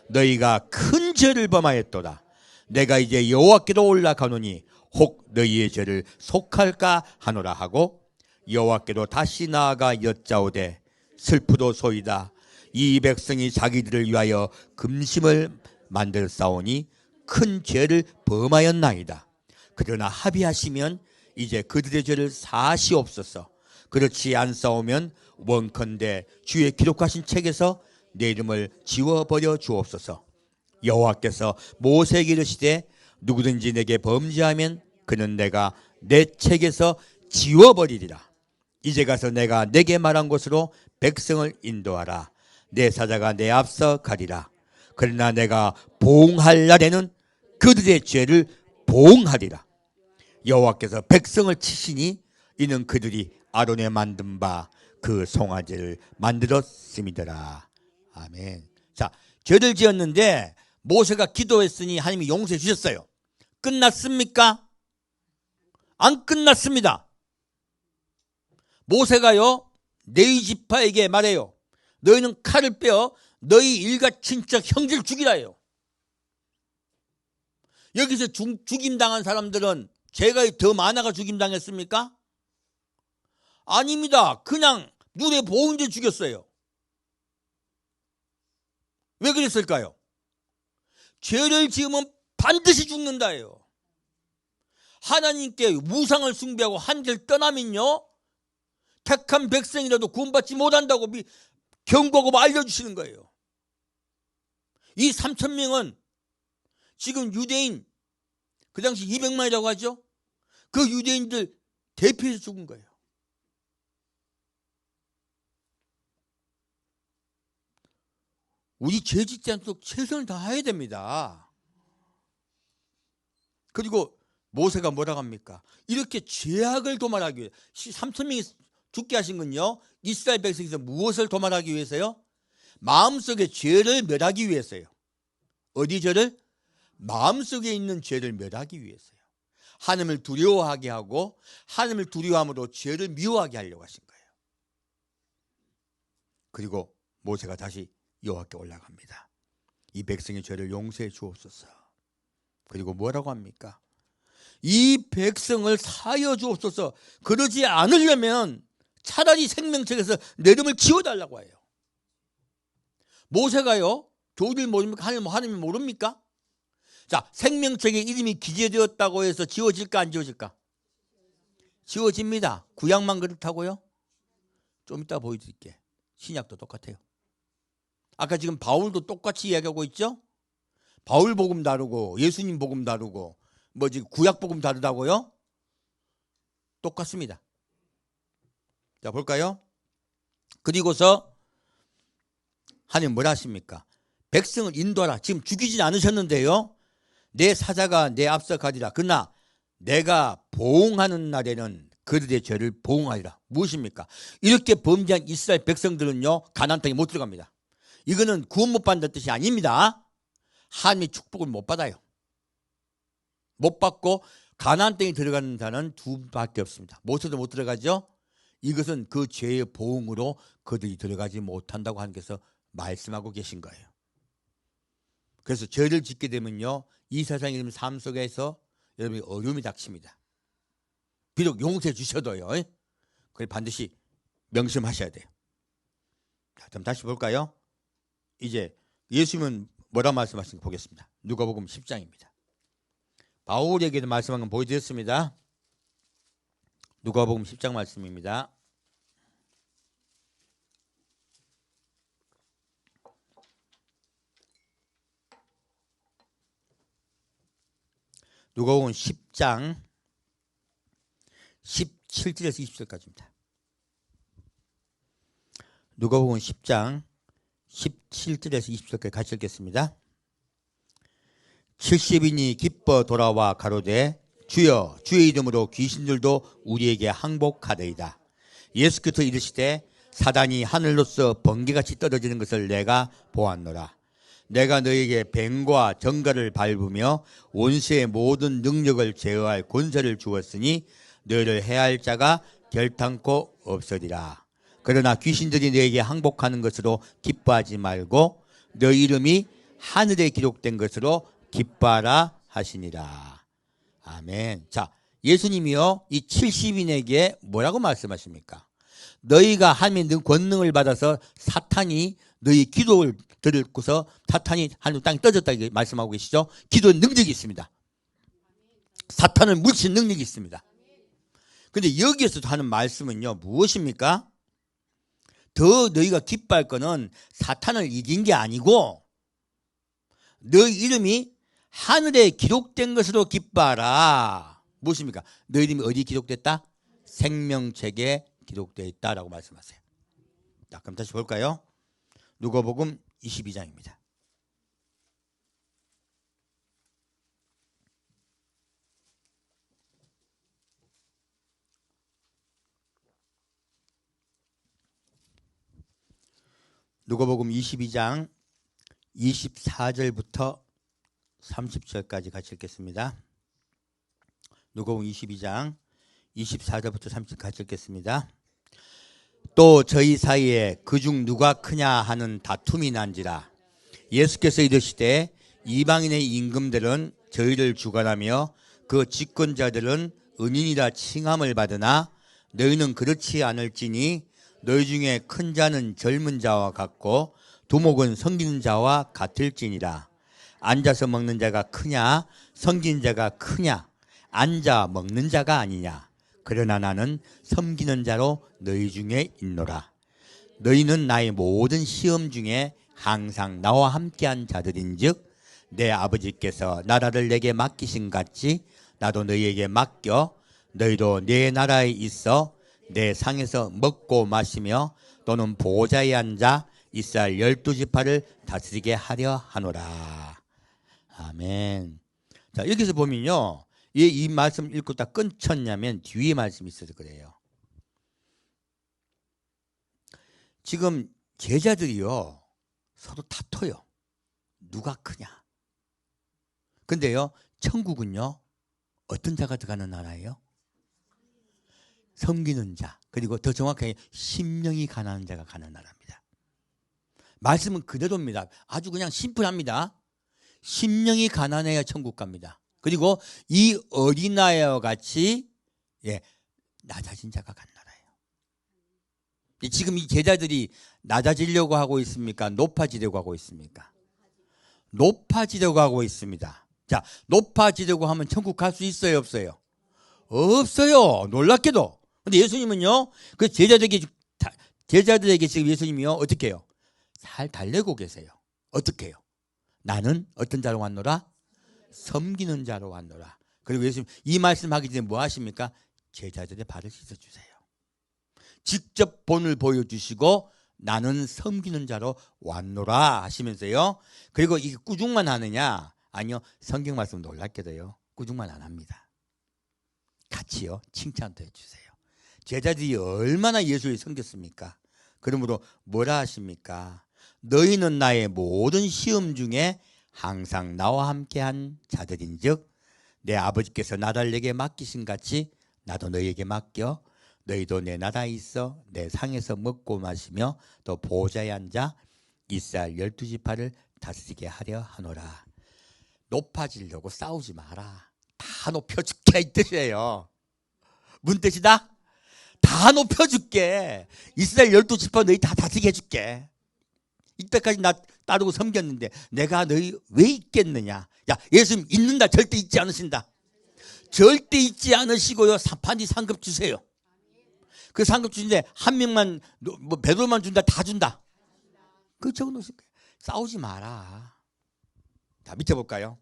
너희가 큰 죄를 범하였도다. 내가 이제 여호와께로 올라가노니 혹 너희의 죄를 속할까 하노라 하고 여호와께로 다시 나아가 여짜오되 슬프도소이다. 이 백성이 자기들을 위하여 금심을 만들사오니 큰 죄를 범하였나이다. 그러나 합의하시면 이제 그들의 죄를 사하시옵소서. 그렇지 않사오면 원컨대 주의 기록하신 책에서 내 이름을 지워버려 주옵소서. 여호와께서 모세에게 이르시되 누구든지 내게 범죄하면 그는 내가 내 책에서 지워버리리라. 이제 가서 내가 내게 말한 곳으로 백성을 인도하라. 내 사자가 내 앞서 가리라. 그러나 내가 보응할 날에는 그들의 죄를 보응하리라. 여호와께서 백성을 치시니 이는 그들이 아론에 만든 바 그 송아지를 만들었음이더라. 아멘. 자, 죄를 지었는데 모세가 기도했으니 하나님이 용서해 주셨어요. 끝났습니까? 안 끝났습니다. 모세가요 레위 지파에게 말해요. 너희는 칼을 빼어 너희 일가 친척 형제를 죽이라 해요. 여기서 죽임당한 사람들은 죄가 더 많아가 죽임당했습니까? 아닙니다. 그냥 눈에 보이는데 죽였어요. 왜 그랬을까요? 죄를 지으면 반드시 죽는다예요. 하나님께 우상을 숭배하고 한길 떠나면요 택한 백성이라도 구원받지 못한다고 경고하고 알려주시는 거예요. 이 3,000명은 지금 유대인 그 당시 200만이라고 하죠. 그 유대인들 대피해서 죽은 거예요. 우리 죄 짓지 않도록 최선을 다해야 됩니다. 그리고 모세가 뭐라고 합니까? 이렇게 죄악을 도말하기 위해 3,000명이 죽게 하신 건요 이스라엘 백성에서 무엇을 도말하기 위해서요? 마음속에 죄를 멸하기 위해서요. 어디 죄를? 마음속에 있는 죄를 멸하기 위해서요. 하나님을 두려워하게 하고 하나님을 두려워함으로 죄를 미워하게 하려고 하신 거예요. 그리고 모세가 다시 여호와께 올라갑니다. 이 백성의 죄를 용서해 주옵소서. 그리고 뭐라고 합니까? 이 백성을 사하여 주옵소서. 그러지 않으려면 차라리 생명책에서 내 이름을 지워달라고 해요. 모세가요 교리를 모릅니까? 하나님 모릅니까? 자, 생명책에 이름이 기재되었다고 해서 지워질까 안 지워질까? 지워집니다. 구약만 그렇다고요? 좀 이따 보여드릴게. 신약도 똑같아요. 아까 지금 바울도 똑같이 이야기하고 있죠? 바울 복음 다르고 예수님 복음 다르고 뭐 지금 구약 복음 다르다고요? 똑같습니다. 자, 볼까요? 그리고서 하나님 뭐라 하십니까? 백성을 인도하라. 지금 죽이진 않으셨는데요. 내 사자가 내 앞서 가리라. 그러나 내가 보응하는 날에는 그들의 죄를 보응하리라. 무엇입니까? 이렇게 범죄한 이스라엘 백성들은요 가나안 땅에 못 들어갑니다. 이거는 구원 못 받는 뜻이 아닙니다. 하나님의 축복을 못 받아요. 못 받고 가나안 땅에 들어가는 자는 두 밖에 없습니다. 모세도 못 들어가죠. 이것은 그 죄의 보응으로 그들이 들어가지 못한다고 하나님께서 말씀하고 계신 거예요. 그래서 죄를 짓게 되면요 이 세상의 삶 속에서 여러분이 어려움이 닥칩니다. 비록 용서해 주셔도요 그걸 반드시 명심하셔야 돼요. 자, 그럼 다시 볼까요? 이제 예수님은 뭐라 말씀하시는지 보겠습니다. 누가복음 10장입니다. 바울에게도 말씀한 건 보여드렸습니다. 누가복음 10장 말씀입니다. 누가복음 10장 17절에서 20절까지입니다. 누가복음 10장 17절에서 20절까지 같이 읽겠습니다. 70인이 기뻐 돌아와 가로되 주여 주의 이름으로 귀신들도 우리에게 항복하되이다. 예수께서 이르시되 사단이 하늘로서 번개같이 떨어지는 것을 내가 보았노라. 내가 너에게 뱀과 정갈을 밟으며 원수의 모든 능력을 제어할 권세를 주었으니 너를 해할 자가 결탄코 없으리라. 그러나 귀신들이 너에게 항복하는 것으로 기뻐하지 말고 너 이름이 하늘에 기록된 것으로 기뻐하라 하시니라. 아멘. 자, 예수님이요 이 70인에게 뭐라고 말씀하십니까? 너희가 하나님의 권능을 받아서 사탄이 너희 기도를 듣고서 사탄이 하늘 땅에 떠졌다 이렇게 말씀하고 계시죠. 기도에 능력이 있습니다. 사탄을 물리치는 능력이 있습니다. 그런데 여기에서도 하는 말씀은요 무엇입니까? 더 너희가 기뻐할 거는 사탄을 이긴 게 아니고 너희 이름이 하늘에 기록된 것으로 기뻐하라. 무엇입니까? 너희 이름이 어디 기록됐다? 생명책에 기록되어 있다라고 말씀하세요. 자, 그럼 다시 볼까요? 누가복음 22장입니다. 누가복음 22장 24절부터 30절까지 같이 읽겠습니다. 누가복음 22장 24절부터 30절 같이 읽겠습니다. 또 저희 사이에 그중 누가 크냐 하는 다툼이 난지라. 예수께서 이르시되 이방인의 임금들은 저희를 주관하며 그 집권자들은 은인이라 칭함을 받으나 너희는 그렇지 않을지니 너희 중에 큰 자는 젊은 자와 같고 두목은 섬기는 자와 같을지니라. 앉아서 먹는 자가 크냐 섬기는 자가 크냐 앉아 먹는 자가 아니냐. 그러나 나는 섬기는 자로 너희 중에 있노라. 너희는 나의 모든 시험 중에 항상 나와 함께한 자들인즉 내 아버지께서 나라를 내게 맡기신 같이 나도 너희에게 맡겨 너희도 내 나라에 있어 내 상에서 먹고 마시며 또는 보좌에 앉아 이스라엘 12지파를 다스리게 하려 하노라. 아멘. 자, 여기서 보면요. 이 말씀 읽고 딱 끊쳤냐면 뒤에 말씀이 있어서 그래요. 지금 제자들이요. 서로 다퉈요. 누가 크냐. 근데요. 천국은요. 어떤 자가 들어가는 나라예요? 섬기는 자. 그리고 더 정확하게 심령이 가난한 자가 가는 나라입니다. 말씀은 그대로입니다. 아주 그냥 심플합니다. 심령이 가난해야 천국 갑니다. 그리고 이 어린아이와 같이 낮아진 자가 간 나라예요. 지금 이 제자들이 낮아지려고 하고 있습니까? 높아지려고 하고 있습니까? 높아지려고 하고 있습니다. 자, 높아지려고 하면 천국 갈 수 있어요, 없어요? 없어요. 놀랍게도. 근데 예수님은요, 그 제자들에게 지금 예수님이요, 어떻게 해요? 잘 달래고 계세요. 어떻게 해요? 나는 어떤 자로 왔노라? 섬기는 자로 왔노라. 그리고 예수님 이 말씀하기 전에 뭐 하십니까? 제자들의 발을 씻어주세요. 직접 본을 보여주시고 나는 섬기는 자로 왔노라 하시면서요. 그리고 이게 꾸중만 하느냐? 아니요. 성경 말씀 놀랍게도요. 꾸중만 안 합니다. 같이요. 칭찬도 해주세요. 제자들이 얼마나 예수를 섬겼습니까? 그러므로 뭐라 하십니까? 너희는 나의 모든 시험 중에 항상 나와 함께한 자들인즉 내 아버지께서 나라를 내게 맡기신 같이 나도 너희에게 맡겨 너희도 내 나라에 있어 내 상에서 먹고 마시며 또 보좌에 앉아 이스라엘 12지파를 다스리게 하려 하노라. 높아지려고 싸우지 마라. 다 높여줄게 이 뜻이에요. 무슨 뜻이다? 다 높여줄게. 이스라엘 12지파 너희 다 다스리게 해줄게. 이때까지 나 따르고 섬겼는데 내가 너희 왜 있겠느냐. 야, 예수님 있는다. 절대 잊지 않으신다. 절대 잊지 않으시고요. 반드시 상급 주세요. 그 상급 주는데 한 명만 뭐 배도만 준다. 다 준다. 그 적어놓으실 거예요. 싸우지 마라. 자, 밑에 볼까요?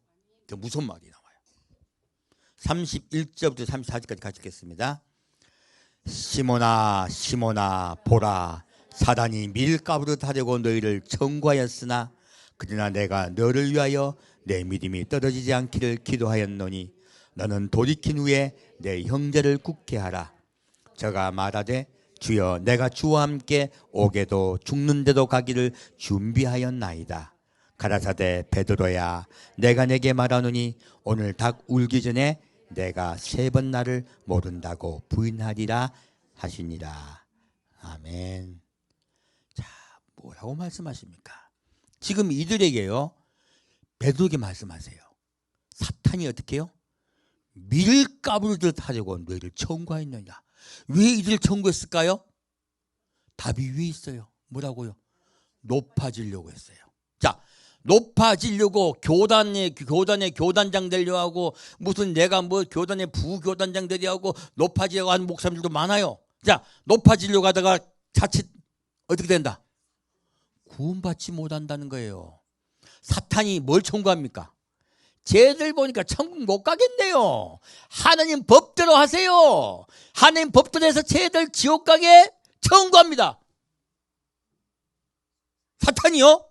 더 무서운 말이 나와요. 31절부터 34절까지 같이 읽겠습니다. 시몬아 시몬아 보라, 사단이 밀가루를 하려고 너희를 청구하였으나 그러나 내가 너를 위하여 내 믿음이 떨어지지 않기를 기도하였노니 너는 돌이킨 후에 내 형제를 굳게 하라. 저가 말하되 주여 내가 주와 함께 오게도 죽는데도 가기를 준비하였나이다. 가라사대 베드로야 내가 내게 말하노니 오늘 닭 울기 전에 내가 3번 나를 모른다고 부인하리라 하시니라. 아멘. 자, 뭐라고 말씀하십니까? 지금 이들에게요, 베드로에게 말씀하세요. 사탄이 어떻게 해요? 밀가루를 타려고 너희를 청구하였느냐. 왜 이들을 청구했을까요? 답이 위에 있어요. 뭐라고요? 높아지려고 했어요. 자, 높아지려고 교단의 교단장 되려고 하고, 무슨 내가 뭐 교단의 부교단장 되려고 하고 높아지려고 하는 목사님들도 많아요. 자, 높아지려고 하다가 자칫 어떻게 된다? 구원받지 못한다는 거예요. 사탄이 뭘 청구합니까? 쟤들 보니까 천국 못 가겠네요. 하나님 법대로 하세요. 하나님 법대로 해서 쟤들 지옥 가게 청구합니다. 사탄이요,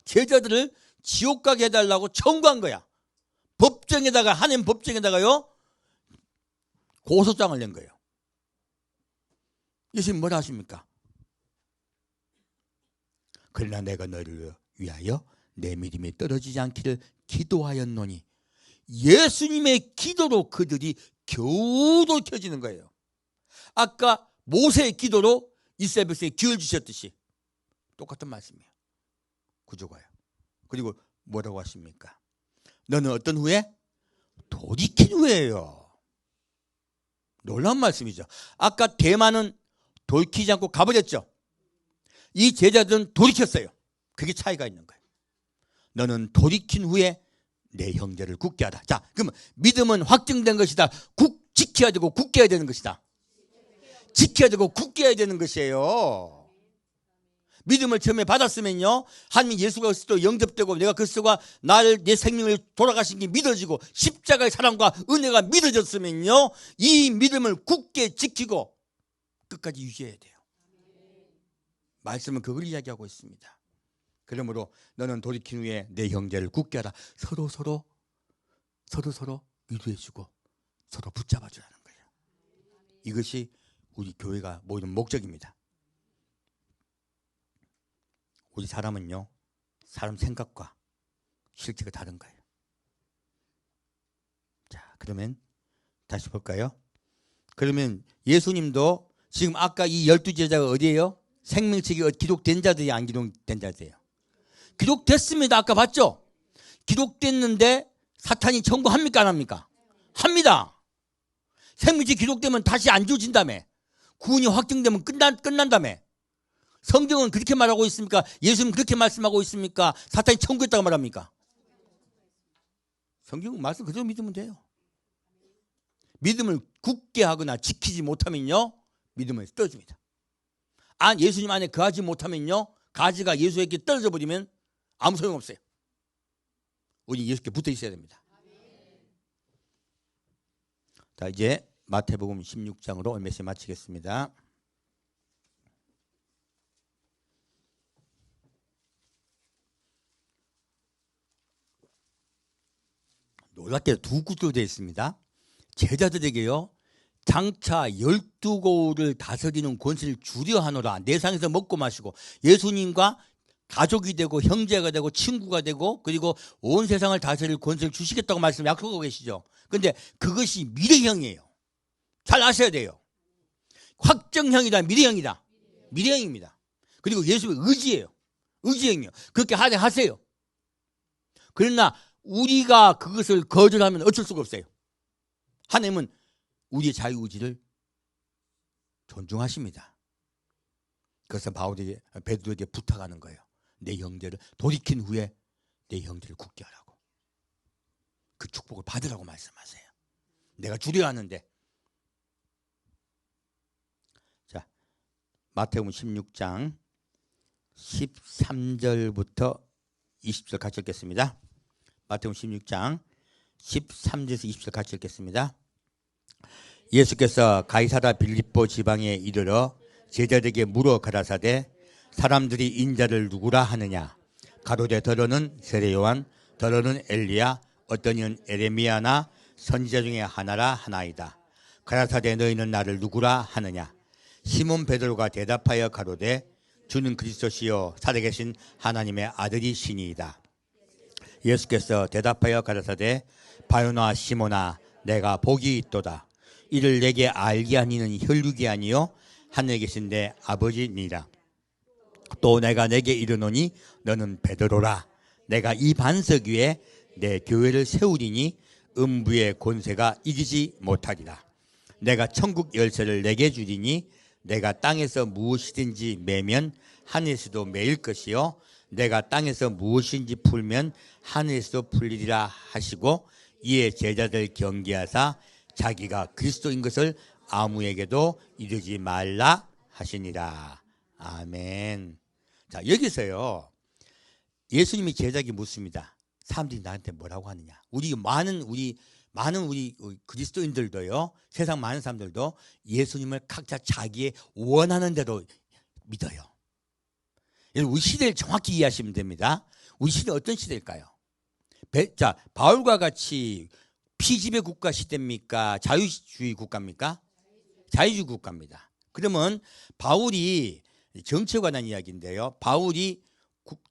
제자들을 지옥 가게 해달라고 청구한 거야. 법정에다가, 하나님 법정에다가요, 고소장을 낸 거예요. 예수님 뭐라 하십니까? 그러나 내가 너를 위하여 내 믿음이 떨어지지 않기를 기도하였노니, 예수님의 기도로 그들이 겨우 돌켜지는 거예요. 아까 모세의 기도로 이스라엘 백성에 기회를 주셨듯이 똑같은 말씀이에요. 구조가요. 그리고 뭐라고 하십니까? 너는 어떤 후에? 돌이킨 후에요. 놀라운 말씀이죠. 아까 대만은 돌이키지 않고 가버렸죠. 이 제자들은 돌이켰어요. 그게 차이가 있는 거예요. 너는 돌이킨 후에 내 형제를 굳게 하라. 자, 그러면 믿음은 확증된 것이다. 지켜야 되고 굳게 해야 되는 것이다. 지켜야 되고 굳게 해야 되는 것이에요. 믿음을 처음에 받았으면요, 하나님 예수가 그리스도 영접되고 내가 그리스도가 나를, 내 생명을 돌아가신 게 믿어지고 십자가의 사랑과 은혜가 믿어졌으면요, 이 믿음을 굳게 지키고 끝까지 유지해야 돼요. 말씀은 그걸 이야기하고 있습니다. 그러므로 너는 돌이킨 후에 내 형제를 굳게 하라. 서로 위로해주고 서로 붙잡아주라는 거예요. 이것이 우리 교회가 모이는 목적입니다. 우리 사람은요, 사람 생각과 실제가 다른 거예요. 자, 그러면 다시 볼까요? 그러면 예수님도 지금 아까 이 12제자가 어디예요? 생명책이 기록된 자들이 안 기록된 자들이에요. 기록됐습니다. 아까 봤죠? 기록됐는데 사탄이 청구합니까 안 합니까? 합니다. 생명책 기록되면 다시 안 주어진다며. 구원이 확정되면 끝난다며. 성경은 그렇게 말하고 있습니까? 예수님은 그렇게 말씀하고 있습니까? 사탄이 청구했다고 말합니까? 성경은 말씀 그대로 믿으면 돼요. 믿음을 굳게 하거나 지키지 못하면요, 믿음에서 떨어집니다. 예수님 안에 거하지 못하면요, 가지가 예수에게 떨어져 버리면 아무 소용없어요. 우리 예수께 붙어 있어야 됩니다. 자, 이제 마태복음 16장으로 메시지 마치겠습니다. 놀랍게도 두 구조로 되어 있습니다. 제자들에게요, 장차 12고을을 다스리는 권세를 주려 하노라. 내상에서 먹고 마시고 예수님과 가족이 되고 형제가 되고 친구가 되고 그리고 온 세상을 다스릴 권세를 주시겠다고 말씀 약속하고 계시죠. 그런데 그것이 미래형이에요. 잘 아셔야 돼요. 확정형이다, 미래형이다. 미래형입니다. 그리고 예수의 의지예요. 의지형이요. 그렇게 하세요. 그러나 우리가 그것을 거절하면 어쩔 수가 없어요. 하나님은 우리의 자유의지를 존중하십니다. 그래서 바울에게, 베드로에게 부탁하는 거예요. 내 형제를 돌이킨 후에 내 형제를 굳게 하라고. 그 축복을 받으라고 말씀하세요. 내가 주려 하는데. 자, 마태복음 16장 13절부터 20절 같이 읽겠습니다. 마태복음 16장 13절에서 20절 같이 읽겠습니다. 예수께서 가이사랴 빌립보 지방에 이르러 제자들에게 물어 가라사대 사람들이 인자를 누구라 하느냐. 가로되 더러는 세례 요한, 더러는 엘리야, 어떤 이는 에레미야나 선지자 중에 하나라 하나이다. 가라사대 너희는 나를 누구라 하느냐. 시몬 베드로가 대답하여 가로되 주는 그리스도시요 살아계신 하나님의 아들이시니이다. 예수께서 대답하여 가라사대 바요나 시몬아 내가 복이 있도다. 이를 내게 알게 하니는 혈육이 아니요 하늘에 계신 내 아버지니라. 또 내가 내게 이르노니 너는 베드로라. 내가 이 반석 위에 내 교회를 세우리니 음부의 권세가 이기지 못하리라. 내가 천국 열쇠를 내게 주리니 내가 땅에서 무엇이든지 매면 하늘에서도 매일 것이요 내가 땅에서 무엇인지 풀면 하늘에서도 풀리리라 하시고 이에 제자들 경계하사 자기가 그리스도인 것을 아무에게도 이르지 말라 하시니라. 아멘. 자, 여기서요 예수님이 제자에게 묻습니다. 사람들이 나한테 뭐라고 하느냐. 많은 우리 그리스도인들도요, 세상 많은 사람들도 예수님을 각자 자기의 원하는 대로 믿어요. 우리 시대를 정확히 이해하시면 됩니다. 우리 시대 어떤 시대일까요? 자, 바울과 같이 피지배 국가 시대입니까? 자유주의 국가입니까? 자유주의 국가입니다. 그러면 바울이 정치에 관한 이야기인데요. 바울이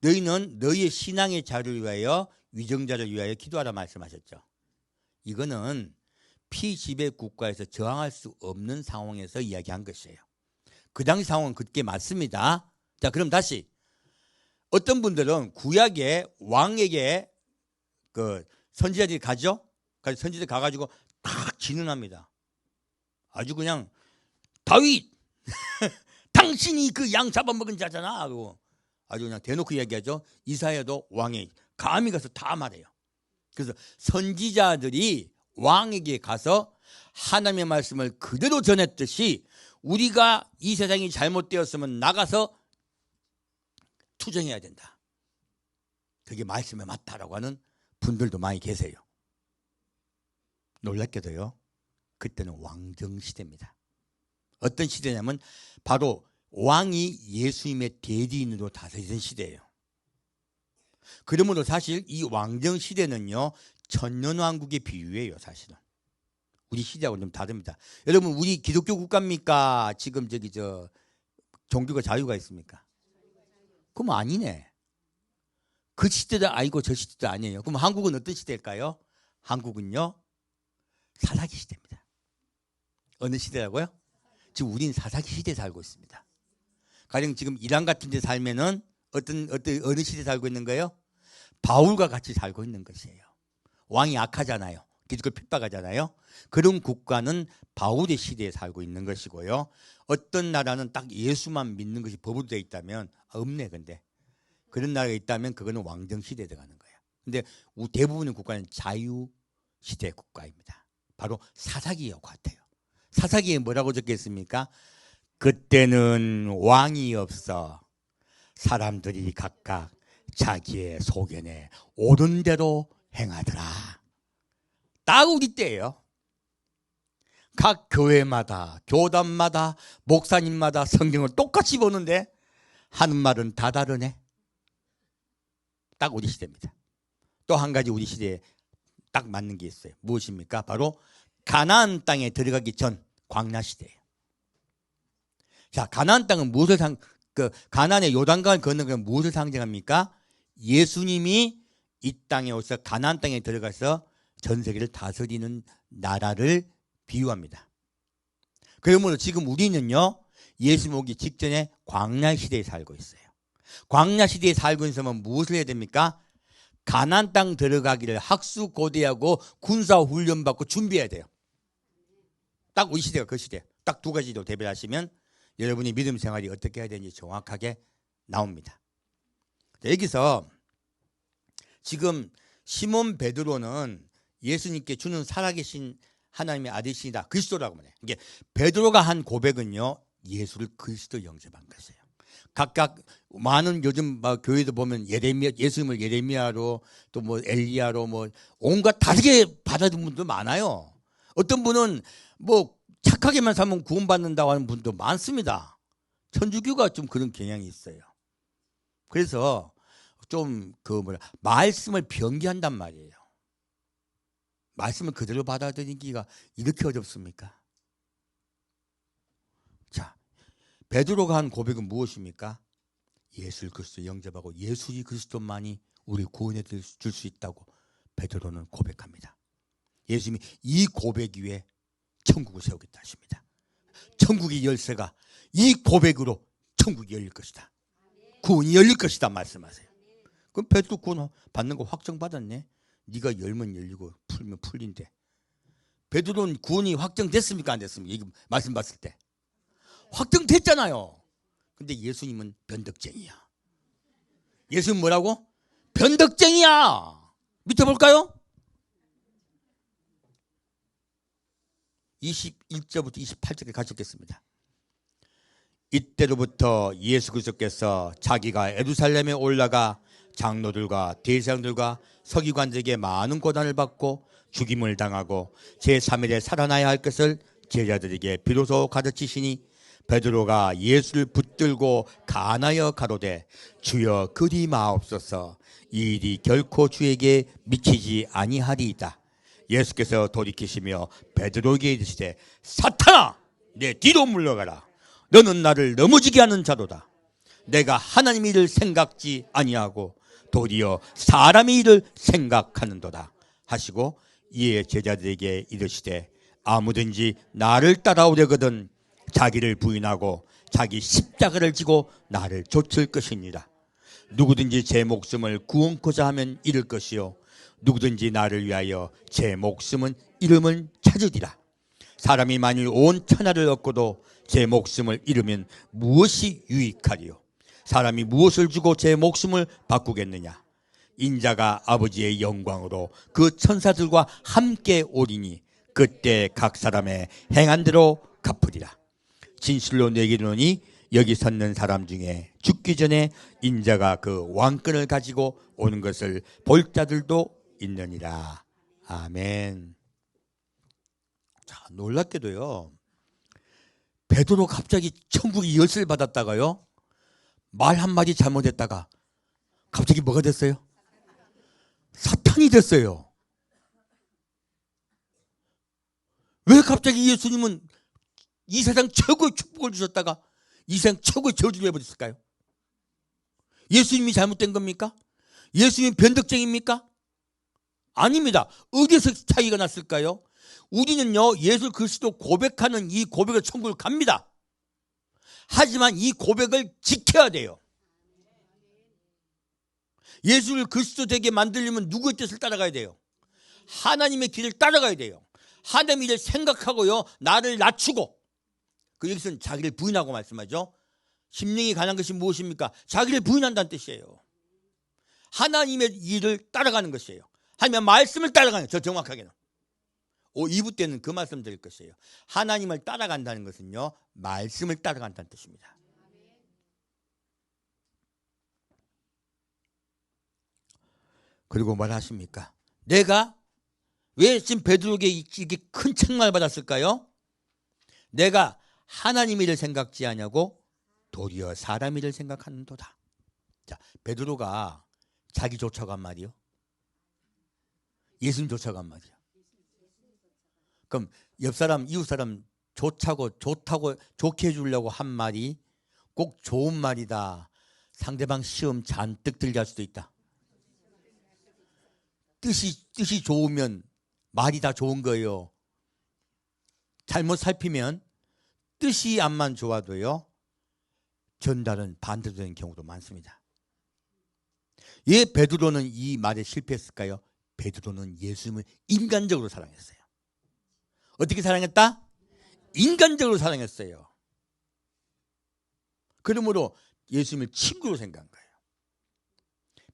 너희는 너희의 신앙의 자유를 위하여 위정자를 위하여 기도하라 말씀하셨죠. 이거는 피지배 국가에서 저항할 수 없는 상황에서 이야기한 것이에요. 그 당시 상황은 그게 맞습니다. 자, 그럼 다시 어떤 분들은 구약의 왕에게 그 선지자들이 가죠. 그래서 선지자들 가가지고 딱 진언합니다. 아주 그냥 다윗 당신이 그 양 잡아먹은 자잖아 하고 아주 그냥 대놓고 이야기하죠. 이사야도 왕이 감히 가서 다 말해요. 그래서 선지자들이 왕에게 가서 하나님의 말씀을 그대로 전했듯이 우리가 이 세상이 잘못되었으면 나가서 투정해야 된다. 그게 말씀에 맞다라고 하는 분들도 많이 계세요. 놀랍게도요. 그때는 왕정시대입니다. 어떤 시대냐면 바로 왕이 예수님의 대리인으로 다스리던 시대예요. 그러므로 사실 이 왕정시대는요. 천년왕국의 비유예요. 사실은. 우리 시대하고는 좀 다릅니다. 여러분 우리 기독교 국가입니까? 지금 종교가 자유가 있습니까? 그럼 아니네. 그 시대도 아니고 저 시대도 아니에요. 그럼 한국은 어떤 시대일까요? 한국은요. 사사기 시대입니다. 어느 시대라고요? 지금 우리는 사사기 시대에 살고 있습니다. 가령 지금 이란 같은 데 살면은 어느 시대에 살고 있는 거예요? 바울과 같이 살고 있는 것이에요. 왕이 악하잖아요. 기독교 핍박하잖아요. 그런 국가는 바울의 시대에 살고 있는 것이고요. 어떤 나라는 딱 예수만 믿는 것이 법으로 되어 있다면 없네. 근데 그런 나라가 있다면 그거는 왕정 시대에 들어가는 거예요. 근데 대부분의 국가는 자유 시대 국가입니다. 바로 사사기와 같아요. 사사기에 뭐라고 적혀 있습니까? 그때는 왕이 없어 사람들이 각각 자기의 소견에 옳은 대로 행하더라. 딱 우리 때예요. 각 교회마다 교단마다 목사님마다 성경을 똑같이 보는데 하는 말은 다 다르네. 딱 우리 시대입니다. 또 한 가지 우리 시대에 딱 맞는 게 있어요. 무엇입니까? 바로 가나안 땅에 들어가기 전 광야 시대예요. 자, 가나안 땅은 무엇을 가나안의 요단강을 건너는 건 무엇을 상징합니까? 예수님이 이 땅에 오셔서 가나안 땅에 들어가서 전 세계를 다스리는 나라를 비유합니다. 그러므로 지금 우리는요, 예수님 오기 직전에 광야 시대에 살고 있어요. 광야 시대에 살고 있으면 무엇을 해야 됩니까? 가나안 땅 들어가기를 학수고대하고 군사훈련 받고 준비해야 돼요. 딱 우리 시대가 그 시대. 딱 두 가지로 대별하시면 여러분이 믿음 생활이 어떻게 해야 되는지 정확하게 나옵니다. 여기서 지금 시몬 베드로는 예수님께 주는 살아계신 하나님의 아들이시다. 그리스도라고 말해요. 이게 베드로가 한 고백은요. 예수를 그리스도 영접한 것이에요. 각각 많은 요즘 막 교회도 보면 예레미야, 예수님을 예레미야로 또 뭐 엘리야로 뭐 온갖 다르게 받아들인 분도 많아요. 어떤 분은 뭐 착하게만 살면 구원받는다고 하는 분도 많습니다. 천주교가 좀 그런 경향이 있어요. 그래서 좀 그 뭐라 말씀을 변기한단 말이에요. 말씀을 그대로 받아들이기가 이렇게 어렵습니까? 자, 베드로가 한 고백은 무엇입니까? 예수 그리스도 영접하고 예수 그리스도만이 우리 구원해 줄 수 있다고 베드로는 고백합니다. 예수님이 이 고백 위에 천국을 세우겠다 하십니다. 천국의 열쇠가 이 고백으로 천국이 열릴 것이다. 구원이 열릴 것이다 말씀하세요. 그럼 베드로 구원 받는 거 확정받았네. 네가 열면 열리고 풀면 풀린대. 베드로는 구원이 확정됐습니까 안 됐습니까? 이거 말씀 봤을 때 확정됐잖아요. 근데 예수님은 변덕쟁이야. 예수님 뭐라고? 변덕쟁이야. 밑에 볼까요? 21절부터 28절에 가셨겠습니다. 이때로부터 예수 그리스도께서 자기가 예루살렘에 올라가 장로들과 대제사장들과 서기관들에게 많은 고난을 받고 죽임을 당하고 제3일에 살아나야 할 것을 제자들에게 비로소 가르치시니 베드로가 예수를 붙들고 간하여 가로되 주여 그리 마옵소서 이 일이 결코 주에게 미치지 아니하리이다. 예수께서 돌이키시며 베드로에게 이르시되 사탄아 내 뒤로 물러가라. 너는 나를 넘어지게 하는 자로다. 내가 하나님의 일을 생각지 아니하고 도리어 사람의 일을 생각하는도다 하시고 이에 제자들에게 이르시되 아무든지 나를 따라오려거든 자기를 부인하고 자기 십자가를 지고 나를 좇을 것이니라. 누구든지 제 목숨을 구원코자 하면 잃을 것이요 누구든지 나를 위하여 제 목숨은 잃음을 찾으리라. 사람이 만일 온 천하를 얻고도 제 목숨을 잃으면 무엇이 유익하리요? 사람이 무엇을 주고 제 목숨을 바꾸겠느냐? 인자가 아버지의 영광으로 그 천사들과 함께 오리니 그때 각 사람의 행한 대로 갚으리라. 진실로 내게 이르노니 여기 섰는 사람 중에 죽기 전에 인자가 그 왕권을 가지고 오는 것을 볼 자들도 있느니라. 아멘. 자, 놀랍게도요. 베드로 갑자기 천국의 열쇠를 받았다가요. 말 한마디 잘못했다가 갑자기 뭐가 됐어요? 사탄이 됐어요. 왜 갑자기 예수님은 이 세상 최고의 축복을 주셨다가 이 세상 최고의 저주를 해버렸을까요? 예수님이 잘못된 겁니까? 예수님이 변덕쟁입니까? 아닙니다. 어디서 차이가 났을까요? 우리는요 예수 그리스도 고백하는 이 고백을 천국을 갑니다. 하지만 이 고백을 지켜야 돼요. 예수를 그리스도 되게 만들려면 누구의 뜻을 따라가야 돼요? 하나님의 길을 따라가야 돼요. 하나님의 일을 생각하고요 나를 낮추고 그 여기서는 자기를 부인하고 말씀하죠. 심령이 가난 것이 무엇입니까? 자기를 부인한다는 뜻이에요. 하나님의 일을 따라가는 것이에요. 하나님의 말씀을 따라가는 저 정확하게는 2부 때는 그 말씀 드릴 것이에요. 하나님을 따라간다는 것은요 말씀을 따라간다는 뜻입니다. 그리고 뭘 하십니까? 내가 왜 지금 베드로에게 이렇게 큰 책망을 받았을까요? 내가 하나님 일을 생각지 아니하고 도리어 사람 일을 생각하는도다. 자, 베드로가 자기 쫓아고 한 말이요. 예수님 쫓아고 한 말이요. 그럼 옆 사람, 이웃 사람 좋다고 좋게 해주려고 한 말이 꼭 좋은 말이다. 상대방 시험 잔뜩 들게 할 수도 있다. 뜻이 좋으면 말이 다 좋은 거예요. 잘못 살피면 뜻이 암만 좋아도요 전달은 반대로 되는 경우도 많습니다. 왜 베드로는 이 말에 실패했을까요? 베드로는 예수님을 인간적으로 사랑했어요. 어떻게 사랑했다? 인간적으로 사랑했어요. 그러므로 예수님을 친구로 생각한 거예요.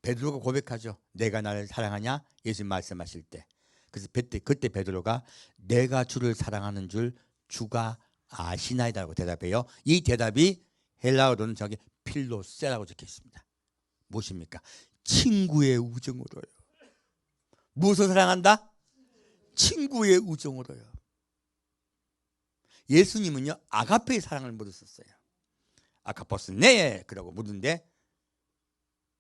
베드로가 고백하죠. 내가 나를 사랑하냐? 예수님 말씀하실 때. 그래서 그때 베드로가 내가 주를 사랑하는 줄 주가 아시나이다라고 대답해요. 이 대답이 헬라어로는 저기 필로세라고 적혀 있습니다. 무엇입니까? 친구의 우정으로요. 무엇을 사랑한다? 친구의 우정으로요. 예수님은요 아가페의 사랑을 물으셨어요. 아카포스 네 그러고 물은데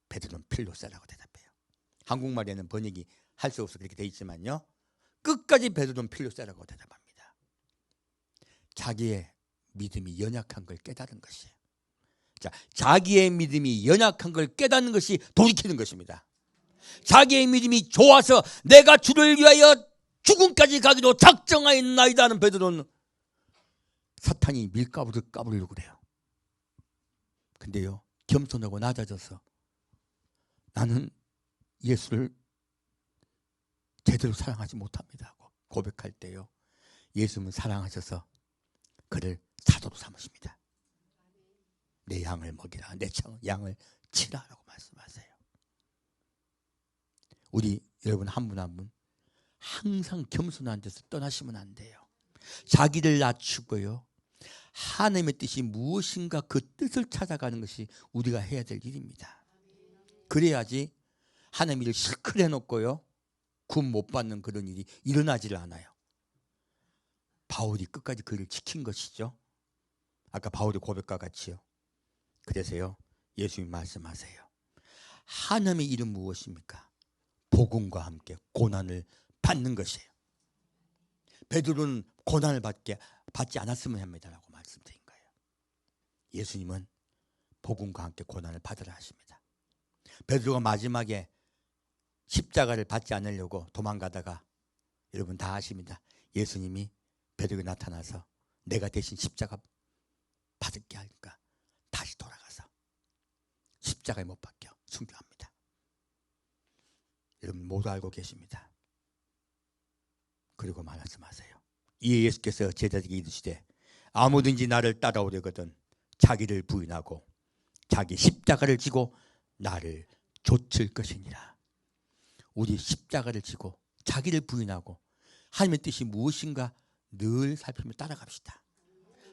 베드로는 필로세라고 대답해요. 한국말에는 번역이 할 수 없어 그렇게 돼 있지만요 끝까지 베드로는 필로세라고 대답합니다. 자기의 믿음이 연약한 걸 깨달은 것이에요. 자, 자기의 믿음이 연약한 걸 깨닫는 것이 돌이키는 것입니다. 자기의 믿음이 좋아서 내가 주를 위하여 죽음까지 가기도 작정하였나이다 하는 베드로는 사탄이 밀가루를 까부려고 그래요. 근데요 겸손하고 낮아져서 나는 예수를 제대로 사랑하지 못합니다 하고 고백할 때요 예수님은 사랑하셔서 그를 사도로 삼으십니다. 내 양을 먹이라, 내 양을 치라라고 말씀하세요. 우리 여러분 한 분 한 분 항상 겸손한 데서 떠나시면 안 돼요. 자기를 낮추고요 하나님의 뜻이 무엇인가 그 뜻을 찾아가는 것이 우리가 해야 될 일입니다. 그래야지 하나님 일을 실컷 해놓고요 구원 못 받는 그런 일이 일어나질 않아요. 바울이 끝까지 그 일을 지킨 것이죠. 아까 바울의 고백과 같이요. 그래서요 예수님이 말씀하세요. 하나님의 일은 무엇입니까? 복음과 함께 고난을 받는 것이에요. 베드로는 고난을 받지 않았으면 합니다라고 말씀드린 거예요. 예수님은 복음과 함께 고난을 받으라 하십니다. 베드로가 마지막에 십자가를 받지 않으려고 도망가다가 여러분 다 아십니다. 예수님이 베드로에게 나타나서 내가 대신 십자가 받을게 하니까 다시 돌아가서 십자가에 못 박혀 순교합니다. 여러분 모두 알고 계십니다. 그리고 말씀하세요. 이에 예수께서 제자들에게 이르시되 아무든지 나를 따라오려거든 자기를 부인하고 자기 십자가를 지고 나를 좇을 것이니라. 우리 십자가를 지고 자기를 부인하고 하나님의 뜻이 무엇인가 늘 살피며 따라갑시다.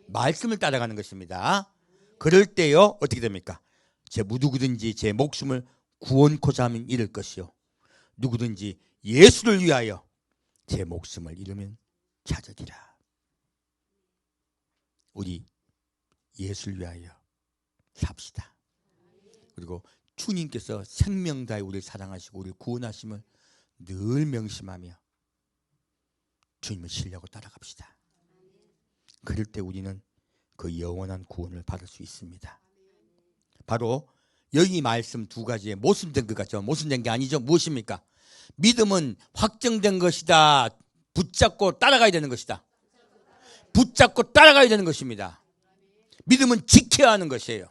말씀을 따라가는 것입니다. 그럴 때요 어떻게 됩니까? 제 누구든지 제 목숨을 구원코자 하면 잃을 것이요 누구든지 예수를 위하여 제 목숨을 잃으면 찾으리라. 우리 예수를 위하여 삽시다. 그리고 주님께서 생명 다해 우리를 사랑하시고 우리를 구원하심을 늘 명심하며 주님을 신뢰하고 따라갑시다. 그럴 때 우리는 그 영원한 구원을 받을 수 있습니다. 바로 여기 말씀 두 가지에 모순된 것 같죠? 모순된 게 아니죠. 무엇입니까? 믿음은 확정된 것이다. 붙잡고 따라가야 되는 것이다. 붙잡고 따라가야 되는 것입니다. 믿음은 지켜야 하는 것이에요.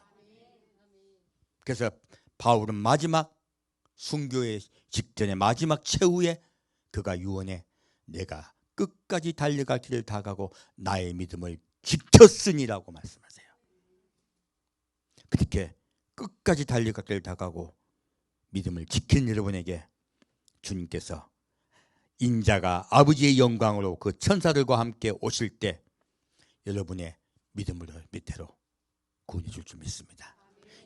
그래서 바울은 마지막 순교의 직전에 마지막 최후에 그가 유언해 내가 끝까지 달려갈 길을 다 가고 나의 믿음을 지켰으니라고 말씀하세요. 그렇게 끝까지 달려갈 길을 다 가고 믿음을 지킨 여러분에게 주님께서 인자가 아버지의 영광으로 그 천사들과 함께 오실 때 여러분의 믿음을 밑으로 구원해 줄 줄 믿습니다.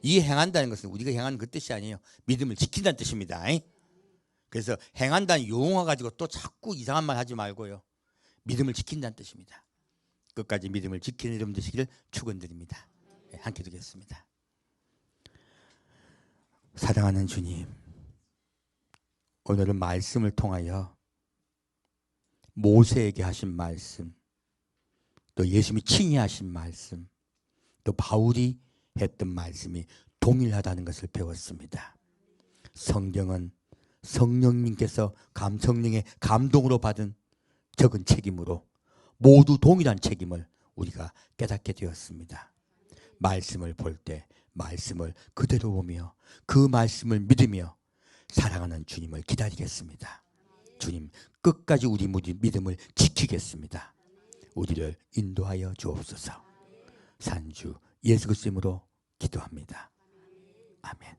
이 행한다는 것은 우리가 행하는 그 뜻이 아니에요. 믿음을 지킨다는 뜻입니다. 그래서 행한다는 용어 가지고 또 자꾸 이상한 말 하지 말고요. 믿음을 지킨다는 뜻입니다. 끝까지 믿음을 지키는 여러분 되시기를 축원드립니다. 함께 드리겠습니다. 사랑하는 주님, 오늘은 말씀을 통하여 모세에게 하신 말씀, 또 예수님이 친히 하신 말씀, 또 바울이 했던 말씀이 동일하다는 것을 배웠습니다. 성경은 성령님께서 성령의 감동으로 받은 적은 책임으로 모두 동일한 책임을 우리가 깨닫게 되었습니다. 말씀을 볼 때 말씀을 그대로 보며 그 말씀을 믿으며 사랑하는 주님을 기다리겠습니다. 주님 끝까지 우리 믿음을 지키겠습니다. 우리를 인도하여 주옵소서. 산주 예수 그리스도 이름으로 기도합니다. 아멘.